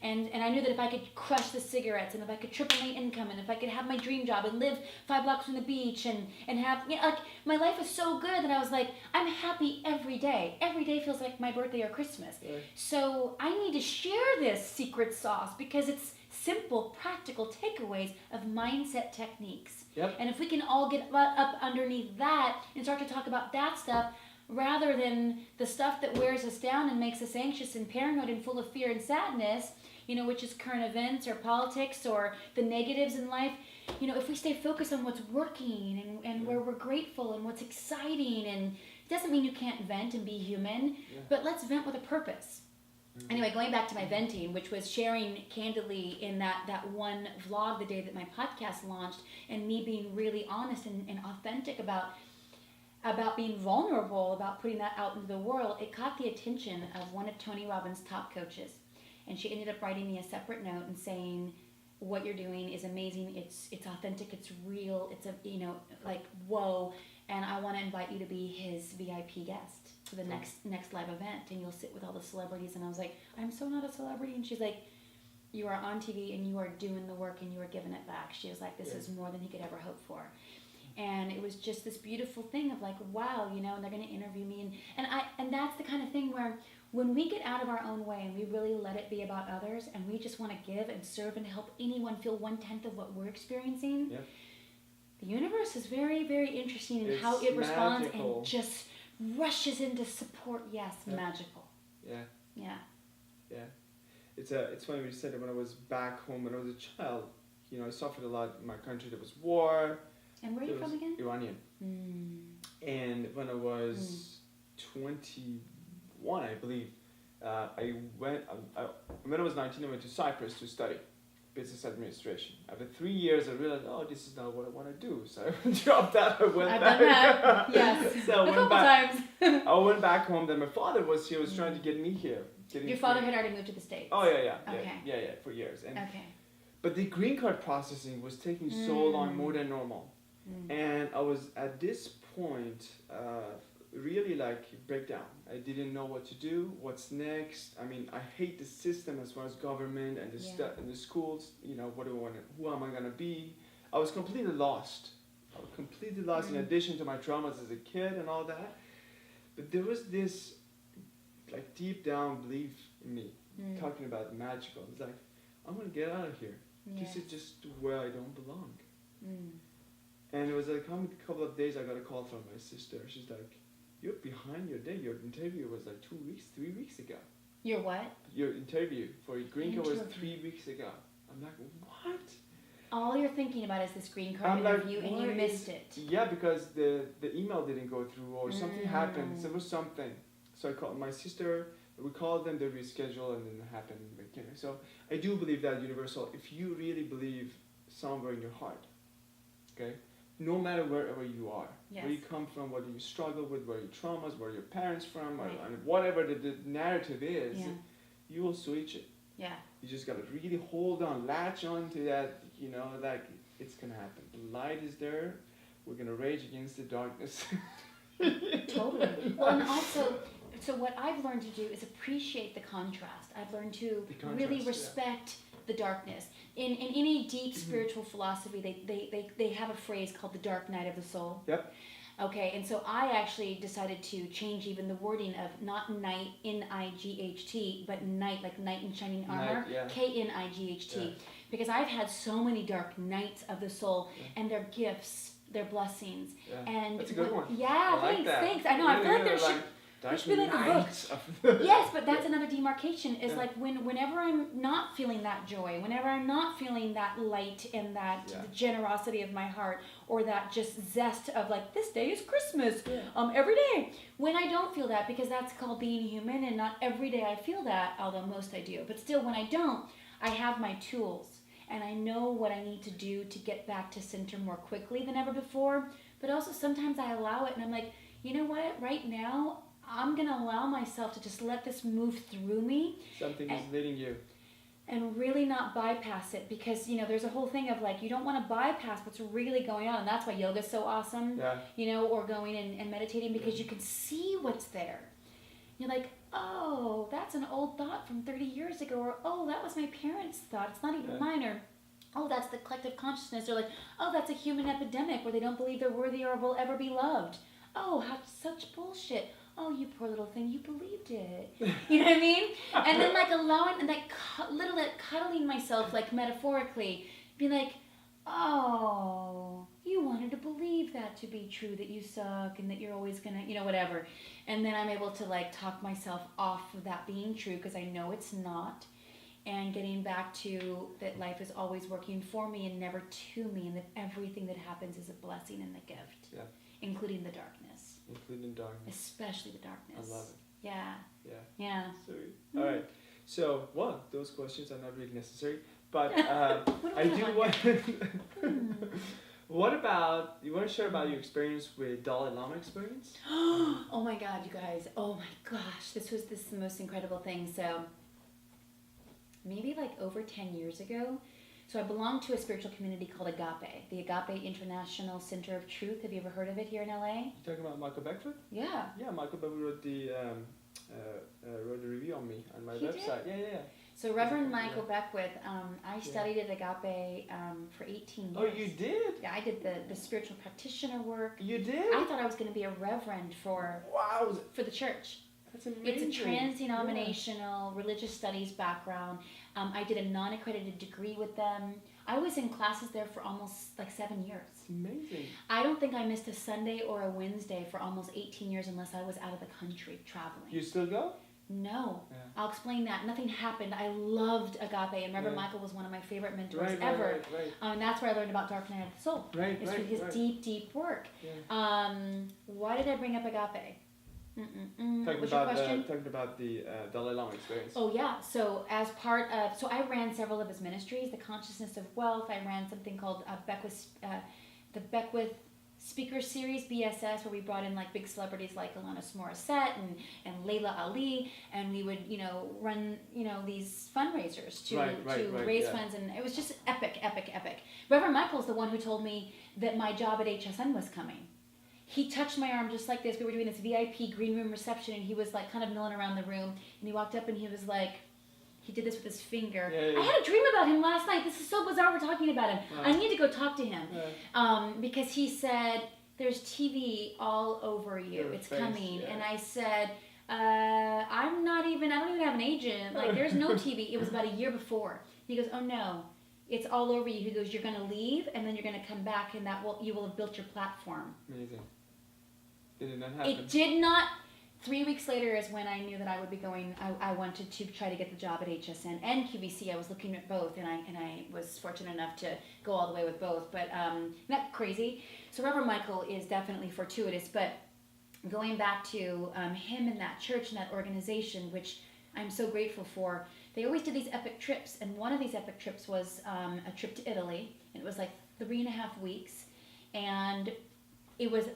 And I knew that if I could crush the cigarettes, and if I could triple my income, and if I could have my dream job and live 5 blocks from the beach and have, you know, like, my life is so good that I was like, I'm happy every day. Every day feels like my birthday or Christmas. Right. So I need to share this secret sauce because it's simple, practical takeaways of mindset techniques. Yep. And if we can all get up underneath that and start to talk about that stuff, rather than the stuff that wears us down and makes us anxious and paranoid and full of fear and sadness, you know, which is current events or politics or the negatives in life, you know, if we stay focused on what's working and where we're grateful and what's exciting, and it doesn't mean you can't vent and be human, but let's vent with a purpose. Anyway, going back to my venting, which was sharing candidly in that one vlog the day that my podcast launched, and me being really honest and authentic about being vulnerable, about putting that out into the world, it caught the attention of one of Tony Robbins' top coaches. And she ended up writing me a separate note and saying, what you're doing is amazing, it's authentic, it's real, it's like, whoa, and I want to invite you to be his VIP guest for the next live event, and you'll sit with all the celebrities. And I was like, I'm so not a celebrity. And she's like, you are on TV and you are doing the work and you are giving it back. She was like, this is more than he could ever hope for. And it was just this beautiful thing of like, wow, you know, and they're going to interview me. And that's the kind of thing where when we get out of our own way and we really let it be about others, and we just want to give and serve and help anyone feel 1/10 of what we're experiencing, the universe is very, very interesting in how it responds and just rushes into support. Yes, magical. Yeah. It's funny when you said that. When I was back home, when I was a child, you know, I suffered a lot in my country. There was war. And where are you from again? Iranian. And when I was 21, I believe, when I was 19, I went to Cyprus to study business administration. After 3 years, I realized, this is not what I want to do. So I dropped that. I went back. I've done that. Yes. So a couple times. I went back home. Then my father was here. Was trying to get me here. Your father had already moved to the States. Oh yeah. For years. And but the green card processing was taking so long, more than normal. And I was at this point really like breakdown. I didn't know what to do, what's next. I mean, I hate the system as far as government and the schools. You know, who am I gonna be? I was completely lost. In addition to my traumas as a kid and all that. But there was this like deep down belief in me, talking about magical. It's like, I'm gonna get out of here. This is just where I don't belong. And it was like a couple of days I got a call from my sister. She's like, you're behind your day. Your interview was like 3 weeks ago. Your what? Your interview for your green card was 3 weeks ago. I'm like, what? All you're thinking about is this green card interview, and you missed it. Yeah, because the email didn't go through or something happened. There was something. So I called my sister. We called them, they rescheduled, and then it happened. So I do believe that universal. If you really believe somewhere in your heart, okay, no matter wherever you are, Yes. where you come from, what you struggle with, where your traumas, where your parents from, Right. and whatever the narrative is, Yeah. you will switch it. Yeah. You just gotta really hold on, latch on to that, like it's gonna happen. The light is there, we're gonna rage against the darkness. Totally. Well, and also, so what I've learned to do is appreciate the contrast. I've learned to The contrast, really yeah. respect the darkness. In any deep Mm-hmm. spiritual philosophy, they have a phrase called the dark night of the soul. Yep. Okay, and so I actually decided to change even the wording of not night, N-I-G-H-T, but night, like knight in shining armor, Night, yeah. K-N-I-G-H-T. Yeah. Because I've had so many dark nights of the soul, Yeah. and their gifts, their blessings. Yeah. And That's a good one. Yeah, I like thanks, that. thanks. I know, I feel like there should... there should be like a book. book. Yes, but that's another demarcation. Is Yeah. like whenever I'm not feeling that joy, whenever I'm not feeling that light and that Yeah. generosity of my heart, or that just zest of like this day is Christmas, Yeah. every day. When I don't feel that, because that's called being human, and not every day I feel that, although most I do. But still, when I don't, I have my tools, and I know what I need to do to get back to center more quickly than ever before. But also sometimes I allow it, and I'm like, you know what? Right now, I'm going to allow myself to just let this move through me Something is leading you. and really not bypass it, because, there's a whole thing of like, you don't want to bypass what's really going on. And that's why yoga's so awesome, Yeah. or going and meditating, because you can see what's there. You're like, oh, that's an old thought from 30 years ago, or oh, that was my parents' thought. It's not even Yeah. mine, or oh, that's the collective consciousness, or like, oh, that's a human epidemic where they don't believe they're worthy or will ever be loved. Oh, how such bullshit. Oh, you poor little thing, you believed it. You know what I mean? And then like allowing, and like cuddling myself, like metaphorically, being like, oh, you wanted to believe that to be true, that you suck and that you're always gonna, whatever. And then I'm able to like talk myself off of that being true, because I know it's not. And getting back to that life is always working for me and never to me, and that everything that happens is a blessing and a gift, Yeah. including the darkness. Including darkness. Especially the darkness. I love it. Yeah. Yeah. Yeah. Sweet. All right. So, those questions are not really necessary, but What do I we do have want. Hmm. What about, you want to share about your experience with Dalai Lama experience? Oh my God, you guys. Oh my gosh. This is the most incredible thing. So maybe like over 10 years ago. So I belong to a spiritual community called Agape, the Agape International Center of Truth. Have you ever heard of it here in LA? You talking about Michael Beckford? Yeah. Yeah, Michael Beckford wrote the review on me on my He website. did? Yeah. So Reverend Michael Beckwith, I studied at Agape for 18 years. Oh, you did? Yeah, I did the spiritual practitioner work. You did? I thought I was going to be a reverend for Wow, the church. that's amazing. It's a trans-denominational religious studies background. I did a non-accredited degree with them. I was in classes there for almost like 7 years. It's amazing. I don't think I missed a Sunday or a Wednesday for almost 18 years unless I was out of the country traveling. You still go? No. Yeah. I'll explain that. Nothing happened. I loved Agape, and Reverend Yeah. Michael was one of my favorite mentors Right, ever. right. And that's where I learned about Dark Night of the Soul. Right, It's through his deep, deep work. Yeah. Why did I bring up Agape? Talking What's your about question? talking about the Dalai Lama experience. Oh yeah, so as part of, so I ran several of his ministries, the Consciousness of Wealth. I ran something called the Beckwith Speaker Series, BSS, where we brought in like big celebrities like Alanis Morissette and Layla Ali, and we would, run, these fundraisers to raise yeah. funds, and it was just epic. Reverend Michael's the one who told me that my job at HSN was coming. He touched my arm just like this. We were doing this VIP green room reception, and he was like kind of milling around the room, and he walked up and he was like, he did this with his finger. Yeah. I had a dream about him last night. This is so bizarre we're talking about him. Wow. I need to go talk to him. Yeah. Because he said, there's TV all over you. Your It's face, coming. yeah. And I said, I don't even have an agent. Like, there's no TV. It was about a year before. He goes, oh no, it's all over you. He goes, you're going to leave, and then you're going to come back, and you will have built your platform. Amazing. Did it not happen? It did not. 3 weeks later is when I knew that I would be going. I wanted to try to get the job at HSN and QVC. I was looking at both, and I was fortunate enough to go all the way with both. But not crazy. So Reverend Michael is definitely fortuitous. But going back to him and that church and that organization, which I'm so grateful for, they always did these epic trips. And one of these epic trips was a trip to Italy. And it was like 3.5 weeks. and it was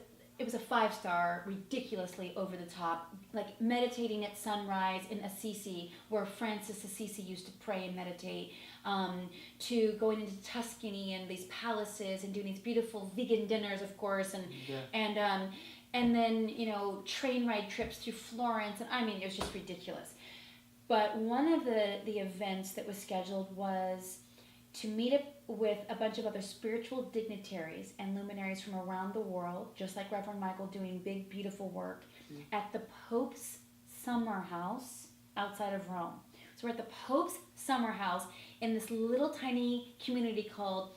a 5-star, ridiculously over the top, like meditating at sunrise in Assisi, where Francis Assisi used to pray and meditate, to going into Tuscany and these palaces and doing these beautiful vegan dinners, of course, and then train ride trips through Florence, and I mean it was just ridiculous. But one of the events that was scheduled was to meet up with a bunch of other spiritual dignitaries and luminaries from around the world, just like Reverend Michael doing big, beautiful work, at the Pope's summer house outside of Rome. So we're at the Pope's summer house in this little tiny community called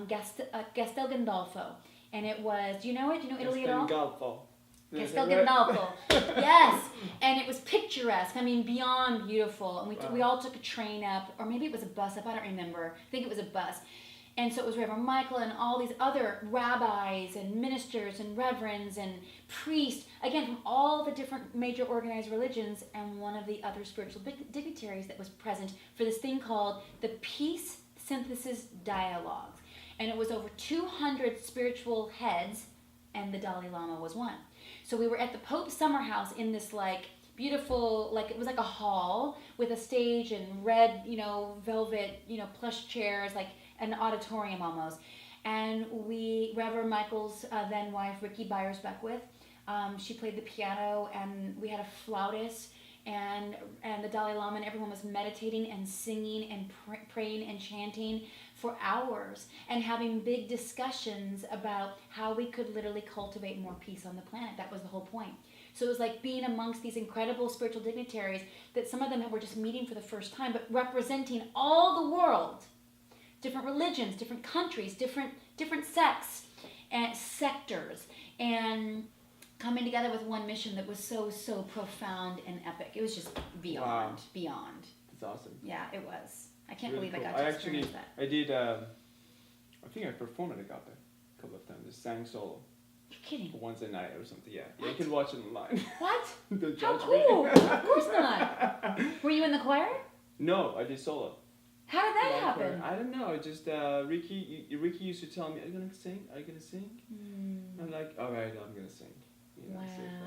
Castel Gandolfo. And it was, do you know it? Do you know Italy at all? Castel Gandolfo. Yes. And it was picturesque. I mean, beyond beautiful. And we all took a train up, or maybe it was a bus up. I don't remember. I think it was a bus. And so it was Reverend Michael and all these other rabbis and ministers and reverends and priests, again, from all the different major organized religions, and one of the other spiritual dignitaries that was present for this thing called the Peace Synthesis Dialogues. And it was over 200 spiritual heads, and the Dalai Lama was one. So we were at the Pope's summer house in this beautiful, it was like a hall with a stage and red, velvet, plush chairs, like an auditorium almost. And Reverend Michael's then wife, Ricky Byers-Beckwith, she played the piano, and we had a flautist, and the Dalai Lama, and everyone was meditating and singing and praying and chanting for hours and having big discussions about how we could literally cultivate more peace on the planet. That was the whole point. So it was like being amongst these incredible spiritual dignitaries that some of them were just meeting for the first time, but representing all the world, different religions, different countries, different sects and sectors, and coming together with one mission that was so profound and epic. It was just beyond. That's awesome. Yeah, it was. I can't really believe cool. I got to experience that. I did, I think I performed at Agape a couple of times. Just sang solo. You're kidding. Once a night or something, yeah. You can watch it online. What? Don't How judge cool. me. Of course not. Were you in the choir? No, I did solo. How did that happen? I don't know. Just Ricky used to tell me, "Are you gonna sing? Are you gonna sing?" I'm like, "All right, I'm gonna sing." Wow,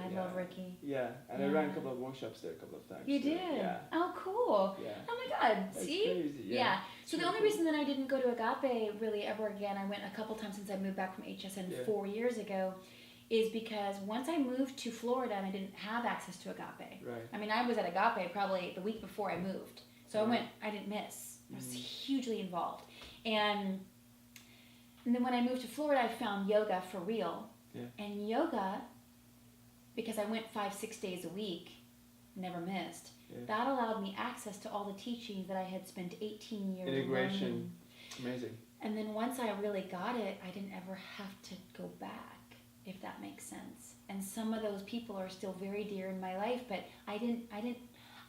I love Ricky. Yeah, and I ran a couple of workshops there a couple of times. You did? Yeah. Oh, cool. Yeah. Oh my God. That's See? crazy. Yeah. So the really only cool. reason that I didn't go to Agape really ever again, I went a couple times since I moved back from HSN 4 years ago, is because once I moved to Florida and I didn't have access to Agape. Right. I mean, I was at Agape probably the week before I moved. So I didn't miss. I was hugely involved. And then when I moved to Florida, I found yoga for real. Yeah. And yoga, because I went 5-6 days a week, never missed, that allowed me access to all the teachings that I had spent 18 years Integration. learning. Amazing. And then once I really got it, I didn't ever have to go back, if that makes sense. And some of those people are still very dear in my life, but I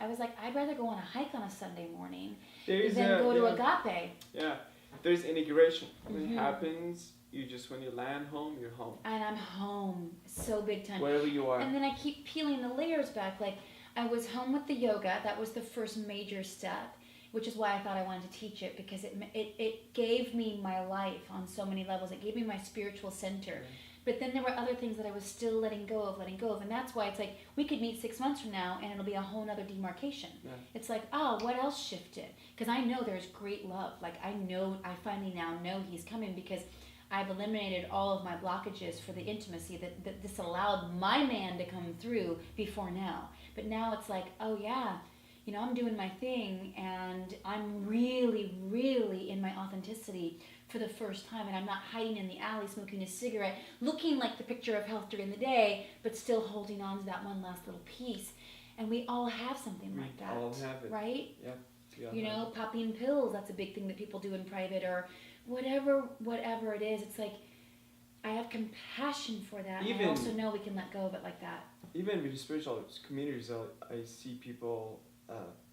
was like, I'd rather go on a hike on a Sunday morning than go to Agape. Yeah, there's integration. When it happens, when you land home, you're home. And I'm home, so big time. Wherever you are. And then I keep peeling the layers back. Like, I was home with the yoga. That was the first major step, which is why I thought I wanted to teach it, because it gave me my life on so many levels. It gave me my spiritual center. Yeah. But then there were other things that I was still letting go of. And that's why it's like, we could meet 6 months from now and it'll be a whole nother demarcation. Yeah. It's like, oh, what else shifted? Because I know there's great love. Like, I finally now know he's coming, because I've eliminated all of my blockages for the intimacy that this allowed my man to come through before now. But now it's like, oh yeah, I'm doing my thing, and I'm really, really in my authenticity for the first time, and I'm not hiding in the alley smoking a cigarette, looking like the picture of health during the day, but still holding on to that one last little piece. And we all have something like that, all have it. Right? Yeah. Popping pills, that's a big thing that people do in private, or whatever it is. It's like, I have compassion for that. And I also know we can let go of it like that. Even with the spiritual communities, I see people,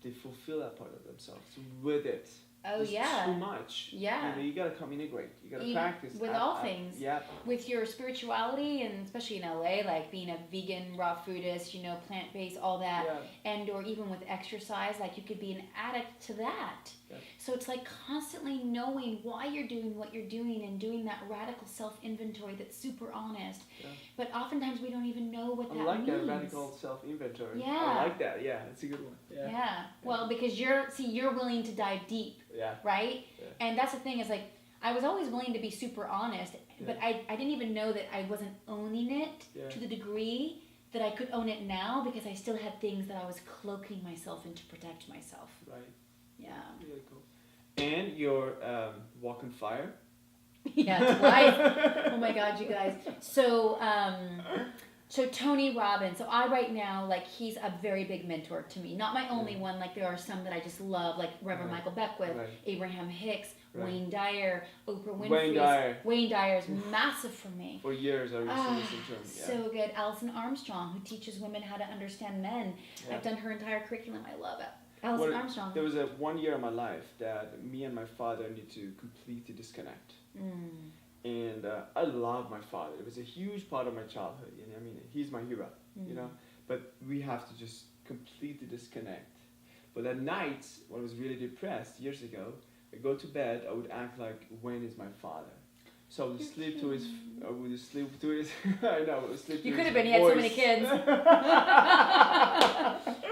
they fulfill that part of themselves with it. Oh, It's yeah. too much. Yeah. You gotta come integrate. You gotta Even practice. with all things. Yeah. With your spirituality, and especially in LA, like being a vegan, raw foodist, plant-based, all that, Yeah. and or even with exercise, like you could be an addict to that. Yeah. So it's like constantly knowing why you're doing what you're doing and doing that radical self-inventory that's super honest. Yeah. But oftentimes we don't even know what I that like means. that radical self-inventory. Yeah. I like that. Yeah, it's a good one. Yeah. Well, because you're willing to dive deep. Yeah. Right? Yeah. And that's the thing is like I was always willing to be super honest, but I didn't even know that I wasn't owning it to the degree that I could own it now, because I still had things that I was cloaking myself in to protect myself. Right. Yeah. Really cool. And your walk on fire. Yeah, twice. Oh my God, you guys. So Tony Robbins. So I right now, like, he's a very big mentor to me. Not my only one. Like, there are some that I just love, like Reverend Michael Beckwith, Abraham Hicks, Wayne Dyer, Oprah Winfrey. Wayne Dyer is massive for me. For years, I listened to him. Yeah. So good. Alison Armstrong, who teaches women how to understand men. Yeah. I've done her entire curriculum. I love it. Alison Armstrong. There was a 1 year of my life that me and my father need to completely disconnect. And I love my father. It was a huge part of my childhood. I mean, he's my hero, But we have to just completely disconnect. But at night, when I was really depressed years ago, I go to bed, I would act like, when is my father? So I would sleep to his, I would sleep to his, I know, I would sleep to his voice. You could have been, he had so many kids.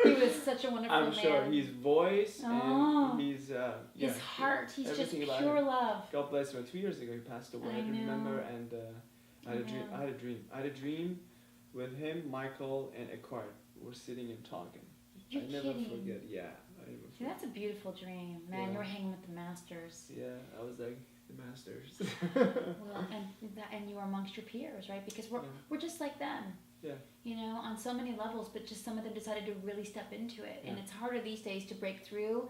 He was such a wonderful man. I'm sure his voice and his heart, he's just pure love. God bless him. 2 years ago he passed away. I remember, and I had a dream with him, Michael, and Eckhart. We're sitting and talking. You're never kidding. forget. Yeah, I never forget. That's a beautiful dream, man. You were hanging with the masters. Yeah, I was like the masters. Well, and you were amongst your peers, right? Because we're just like them. Yeah. On so many levels, but just some of them decided to really step into it. And it's harder these days to break through.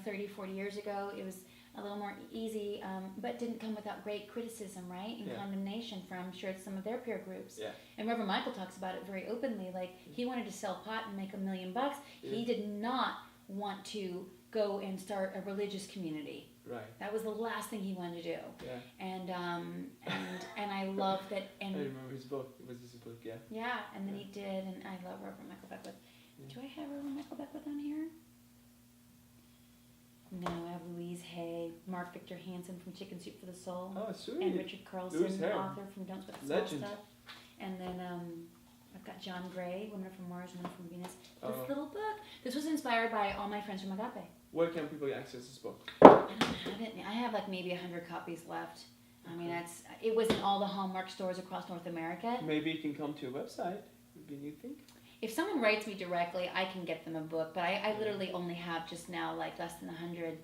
30, 40 years ago, it was a little more easy, but didn't come without great criticism, right? And condemnation from, I'm sure, some of their peer groups. Yeah. And Reverend Michael talks about it very openly. Like, he wanted to sell pot and make $1 million. Yeah. He did not want to go and start a religious community. Right. That was the last thing he wanted to do. Yeah. And I love that. And I remember his book. It was his book, yeah. Yeah, and then he did, and I love Reverend Michael Beckwith. Yeah. Do I have Reverend Michael Beckwith on here? No, I have Louise Hay, Mark Victor Hansen from Chicken Soup for the Soul. Oh, sweet. And Richard Carlson, author from Don't Sweat the Small Stuff. And then I've got John Gray, Women from Mars, Women from Venus. This little book. This was inspired by all my friends from Agape. Where can people access this book? I don't have it. I have like maybe 100 copies left. I mean, it was in all the Hallmark stores across North America. Maybe you can come to your website. Would be a new thing. If someone writes me directly, I can get them a book, but I literally only have just now like less than 100.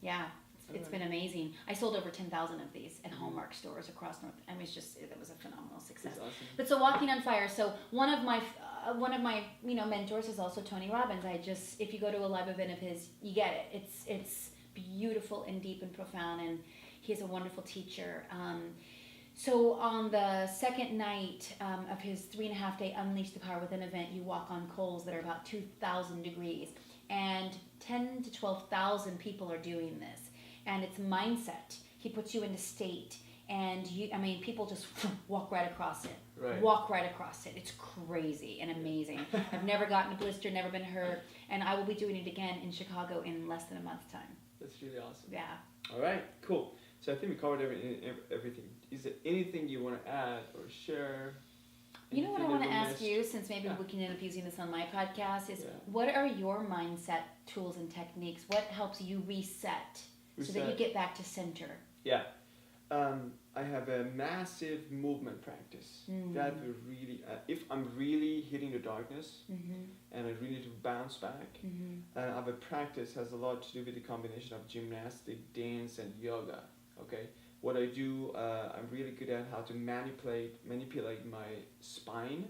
Yeah. It's been amazing. I sold over 10,000 of these at Hallmark stores across North. I mean, it was a phenomenal success. Awesome. But so Walking on Fire. So one of my mentors is also Tony Robbins. If you go to a live event of his, you get it. It's beautiful and deep and profound, and he's a wonderful teacher. So on the second night of his 3.5-day Unleash the Power Within event, you walk on coals that are about 2,000 degrees, and 10 to 12,000 people are doing this. And it's mindset. He puts you into state, and people just walk right across it. Right. Walk right across it. It's crazy and amazing. I've never gotten a blister, never been hurt, and I will be doing it again in Chicago in less than a month's time. That's really awesome. Yeah. All right, cool. So I think we covered everything. Is there anything you want to add or share? You know what I want to ask you, since maybe we can end up using this on my podcast, is what are your mindset tools and techniques? What helps you reset so that you get back to center? Yeah. I have a massive movement practice. That will really, if I'm really hitting the darkness and I really need to bounce back, I have a practice has a lot to do with the combination of gymnastic, dance, and yoga. Okay, what I do, I'm really good at how to manipulate my spine,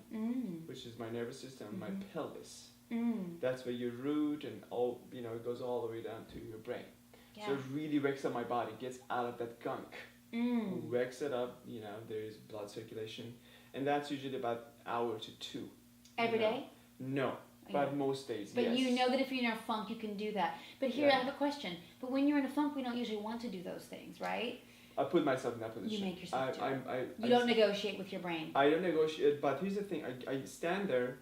which is my nervous system, and my pelvis. That's where your root and all, it goes all the way down to your brain. Yeah. So it really wakes up my body, gets out of that gunk. Wakes it up, there's blood circulation, and that's usually about an hour to 2. Every day? No. But most days, But yes. you know that if you're in a funk, you can do that. But here, I have a question. But when you're in a funk, we don't usually want to do those things, right? I put myself in that position. You make yourself do it. You I don't negotiate with your brain. I don't negotiate, but here's the thing. I stand there,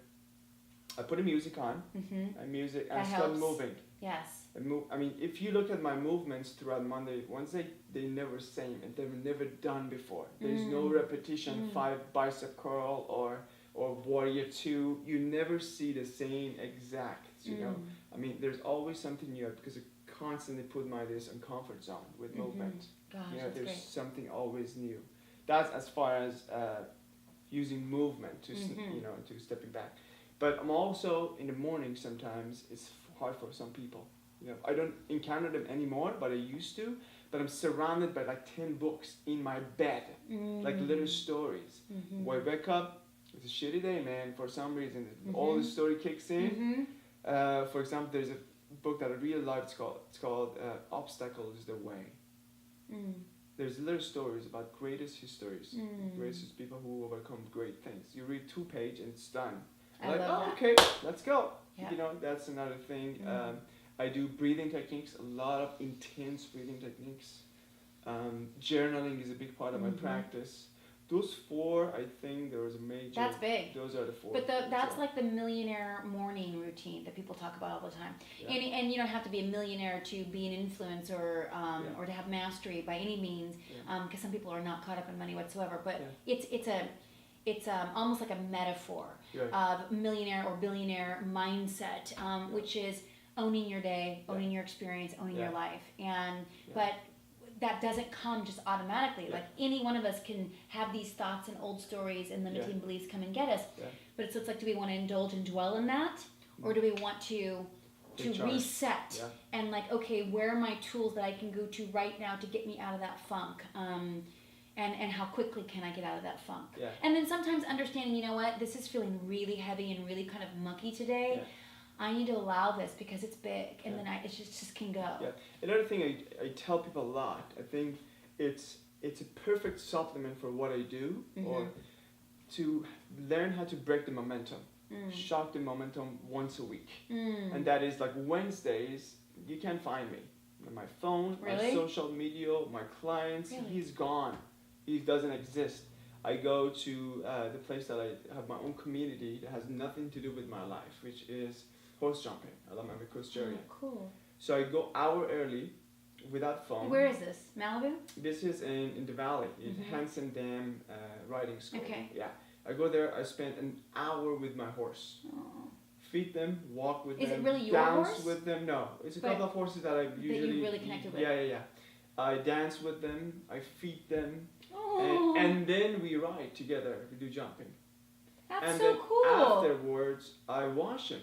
I put the music on, and start moving. Yes. I mean, if you look at my movements throughout Monday, Wednesday, they're never same and they were never done before. There's no repetition, 5 bicep curl or warrior 2. You never see the same exact, you know. I mean, there's always something new because I constantly put my this in comfort zone with movement. Gosh, you know, that's there's great. something always new. That's as far as using movement to you know, to stepping back. But I'm also in the morning sometimes it's hard for some people. You know, I don't encounter them anymore, but I used to. But I'm surrounded by like 10 books in my bed, like little stories. When I wake up, it's a shitty day, man. For some reason, all the story kicks in. For example, there's a book that I really love. It's called "Obstacle is the Way." There's little stories about greatest histories, greatest people who overcome great things. You read 2 pages and it's done. I Like, love that. okay, let's go. Yeah. You know, that's another thing. I do breathing techniques, a lot of intense breathing techniques. Journaling is a big part of my practice. Those 4, I think there was a major. That's big. Those are the 4. But that's like the millionaire morning routine that people talk about all the time. Yeah. And you don't have to be a millionaire to be an influencer or to have mastery by any means, because some people are not caught up in money whatsoever. But it's almost like a metaphor of millionaire or billionaire mindset, which is owning your day, owning your experience, owning your life. But that doesn't come just automatically. Like any one of us can have these thoughts and old stories and limiting beliefs come and get us. But it's like, do we want to indulge and dwell in that, or do we want to reset and like, okay, where are my tools that I can go to right now to get me out of that funk? And how quickly can I get out of that funk? And then sometimes understanding, you know what, this is feeling really heavy and really kind of mucky today. I need to allow this because it's big, and then it just can go. Another thing I tell people a lot, I think it's a perfect supplement for what I do, or to learn how to break the momentum, shock the momentum once a week. And that is like Wednesdays, you can't find me. My phone, my social media, my clients, he's gone. He doesn't exist. I go to the place that I have my own community that has nothing to do with my life, which is horse jumping. I love my coast area. Cool. So I go hour early without phone. Where is this? Malibu? This is in the valley, in Hansen Dam riding school. Okay. Yeah. I go there, I spend an hour with my horse. Feed them, walk with them. Is it really your dance horse? with them. No, it's a couple of horses that I usually... That you really connected with. Yeah. I dance with them, I feed them, Oh. and then we ride together, we do jumping. That's And so then cool. afterwards, I wash them.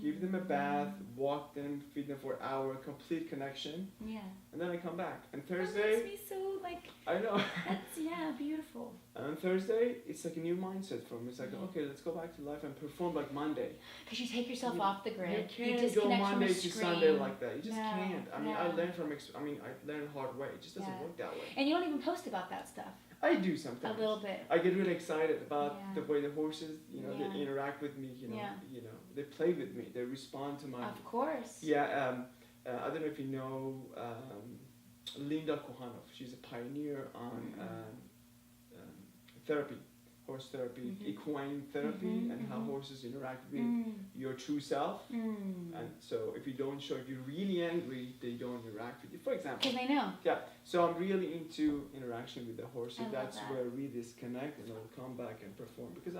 Give them a bath, walk them, feed them for an hour, complete connection. Yeah. And then I come back. And That Thursday, makes me so like. I know. That's beautiful. And on Thursday, it's like a new mindset for me. It's like, okay, let's go back to life and perform like Monday. Because you take yourself off the grid. You can't disconnect go from Monday the to screen. Sunday like that. You just No, can't. I mean, no. I learned I learned hard way. It just doesn't work that way. And you don't even post about that stuff. I do sometimes. A little bit. I get really excited about the way the horses, they interact with me. They play with me. They respond to my. Of course. Yeah. I don't know if you know Linda Kohanov. She's a pioneer on therapy, horse therapy, equine therapy, and how horses interact with your true self. And so if you're really angry, they don't interact with you. For example. Because they know. Yeah. So I'm really into interaction with the horses. I love That's that. where we disconnect, and I'll come back and perform because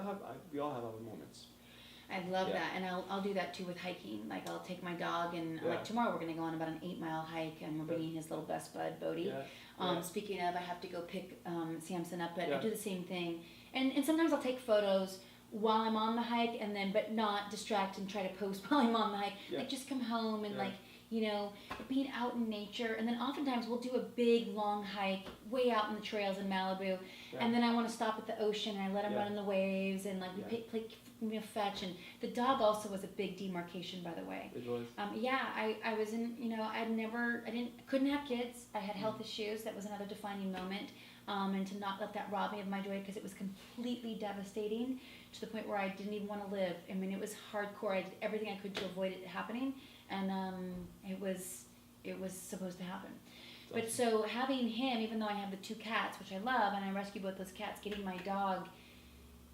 we all have our moments. I love that, and I'll do that too with hiking. Like I'll take my dog, and like tomorrow we're gonna go on about an 8-mile hike, and we're bringing his little best bud Bodhi. Speaking of, I have to go pick Samson up, but I do the same thing. And sometimes I'll take photos while I'm on the hike, and then but not distract and try to post while I'm on the hike. Like just come home and like being out in nature, and then oftentimes we'll do a big long hike way out in the trails in Malibu, and then I want to stop at the ocean and I let him run in the waves, and like we play fetch, and the dog also was a big demarcation, by the way. It was. I was in, couldn't have kids. I had health issues. That was another defining moment. and to not let that rob me of my joy, because it was completely devastating to the point where I didn't even want to live. I mean, it was hardcore. I did everything I could to avoid it happening, and it was supposed to happen. But so having him, even though I have the 2 cats, which I love, and I rescue both those cats, getting my dog,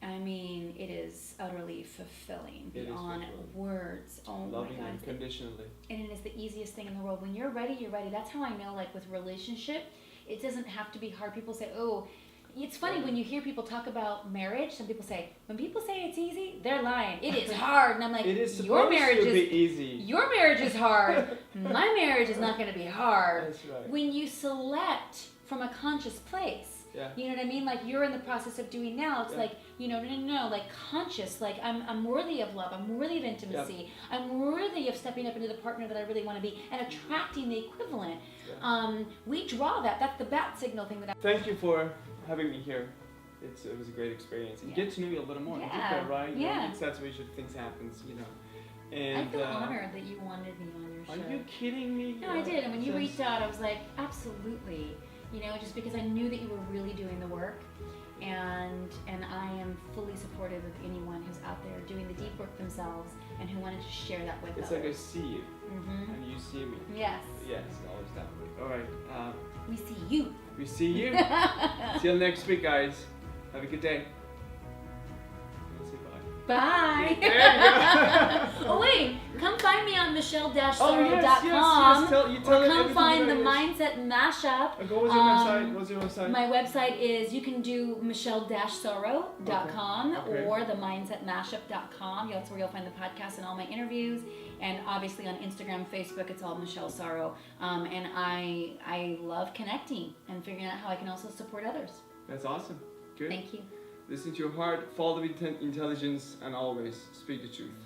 I mean, it is utterly fulfilling beyond words. Oh Loving my God. unconditionally. And it is the easiest thing in the world. When you're ready, you're ready. That's how I know, like with relationship, it doesn't have to be hard. People say, oh, it's funny when you hear people talk about marriage. Some people say, when people say it's easy, they're lying. It is hard. And I'm like, It is your marriage to is be easy. Your marriage is hard. My marriage is not going to be hard. That's right. When you select from a conscious place. Yeah. You know what I mean? Like you're in the process of doing now. It's like, no, like conscious. Like I'm worthy of love. I'm worthy of intimacy. Yeah. I'm worthy of stepping up into the partner that I really want to be and attracting the equivalent. Yeah. We draw that. That's the bat signal thing that Thank you for having me here. It was a great experience. And get to know you a little more. Yeah. Right? Yeah. That's why things happen, you know. And I feel honored that you wanted me on your show. Are you kidding me? No, I did. And when you reached out, I was like, absolutely. You know, just because I knew that you were really doing the work, and I am fully supportive of anyone who's out there doing the deep work themselves and who wanted to share that with It's others. like I see you, and you see me. Yes. Yes, always that way. All right. We see you. We see you. See you next week, guys. Have a good day. Say bye. Bye. There you go. Oh wait, come find me on michelle-sorrow.com. Oh, yes. Tell or come find the is. Mindset Mashup. What was your website? What's your website? My website is, you can do michelle-sorrow.com or the mindsetmashup.com. That's where you'll find the podcast and all my interviews. And obviously on Instagram, Facebook, it's all Michelle Sorro. And I love connecting and figuring out how I can also support others. That's awesome. Good. Thank you. Listen to your heart, follow the intelligence, and always speak the truth.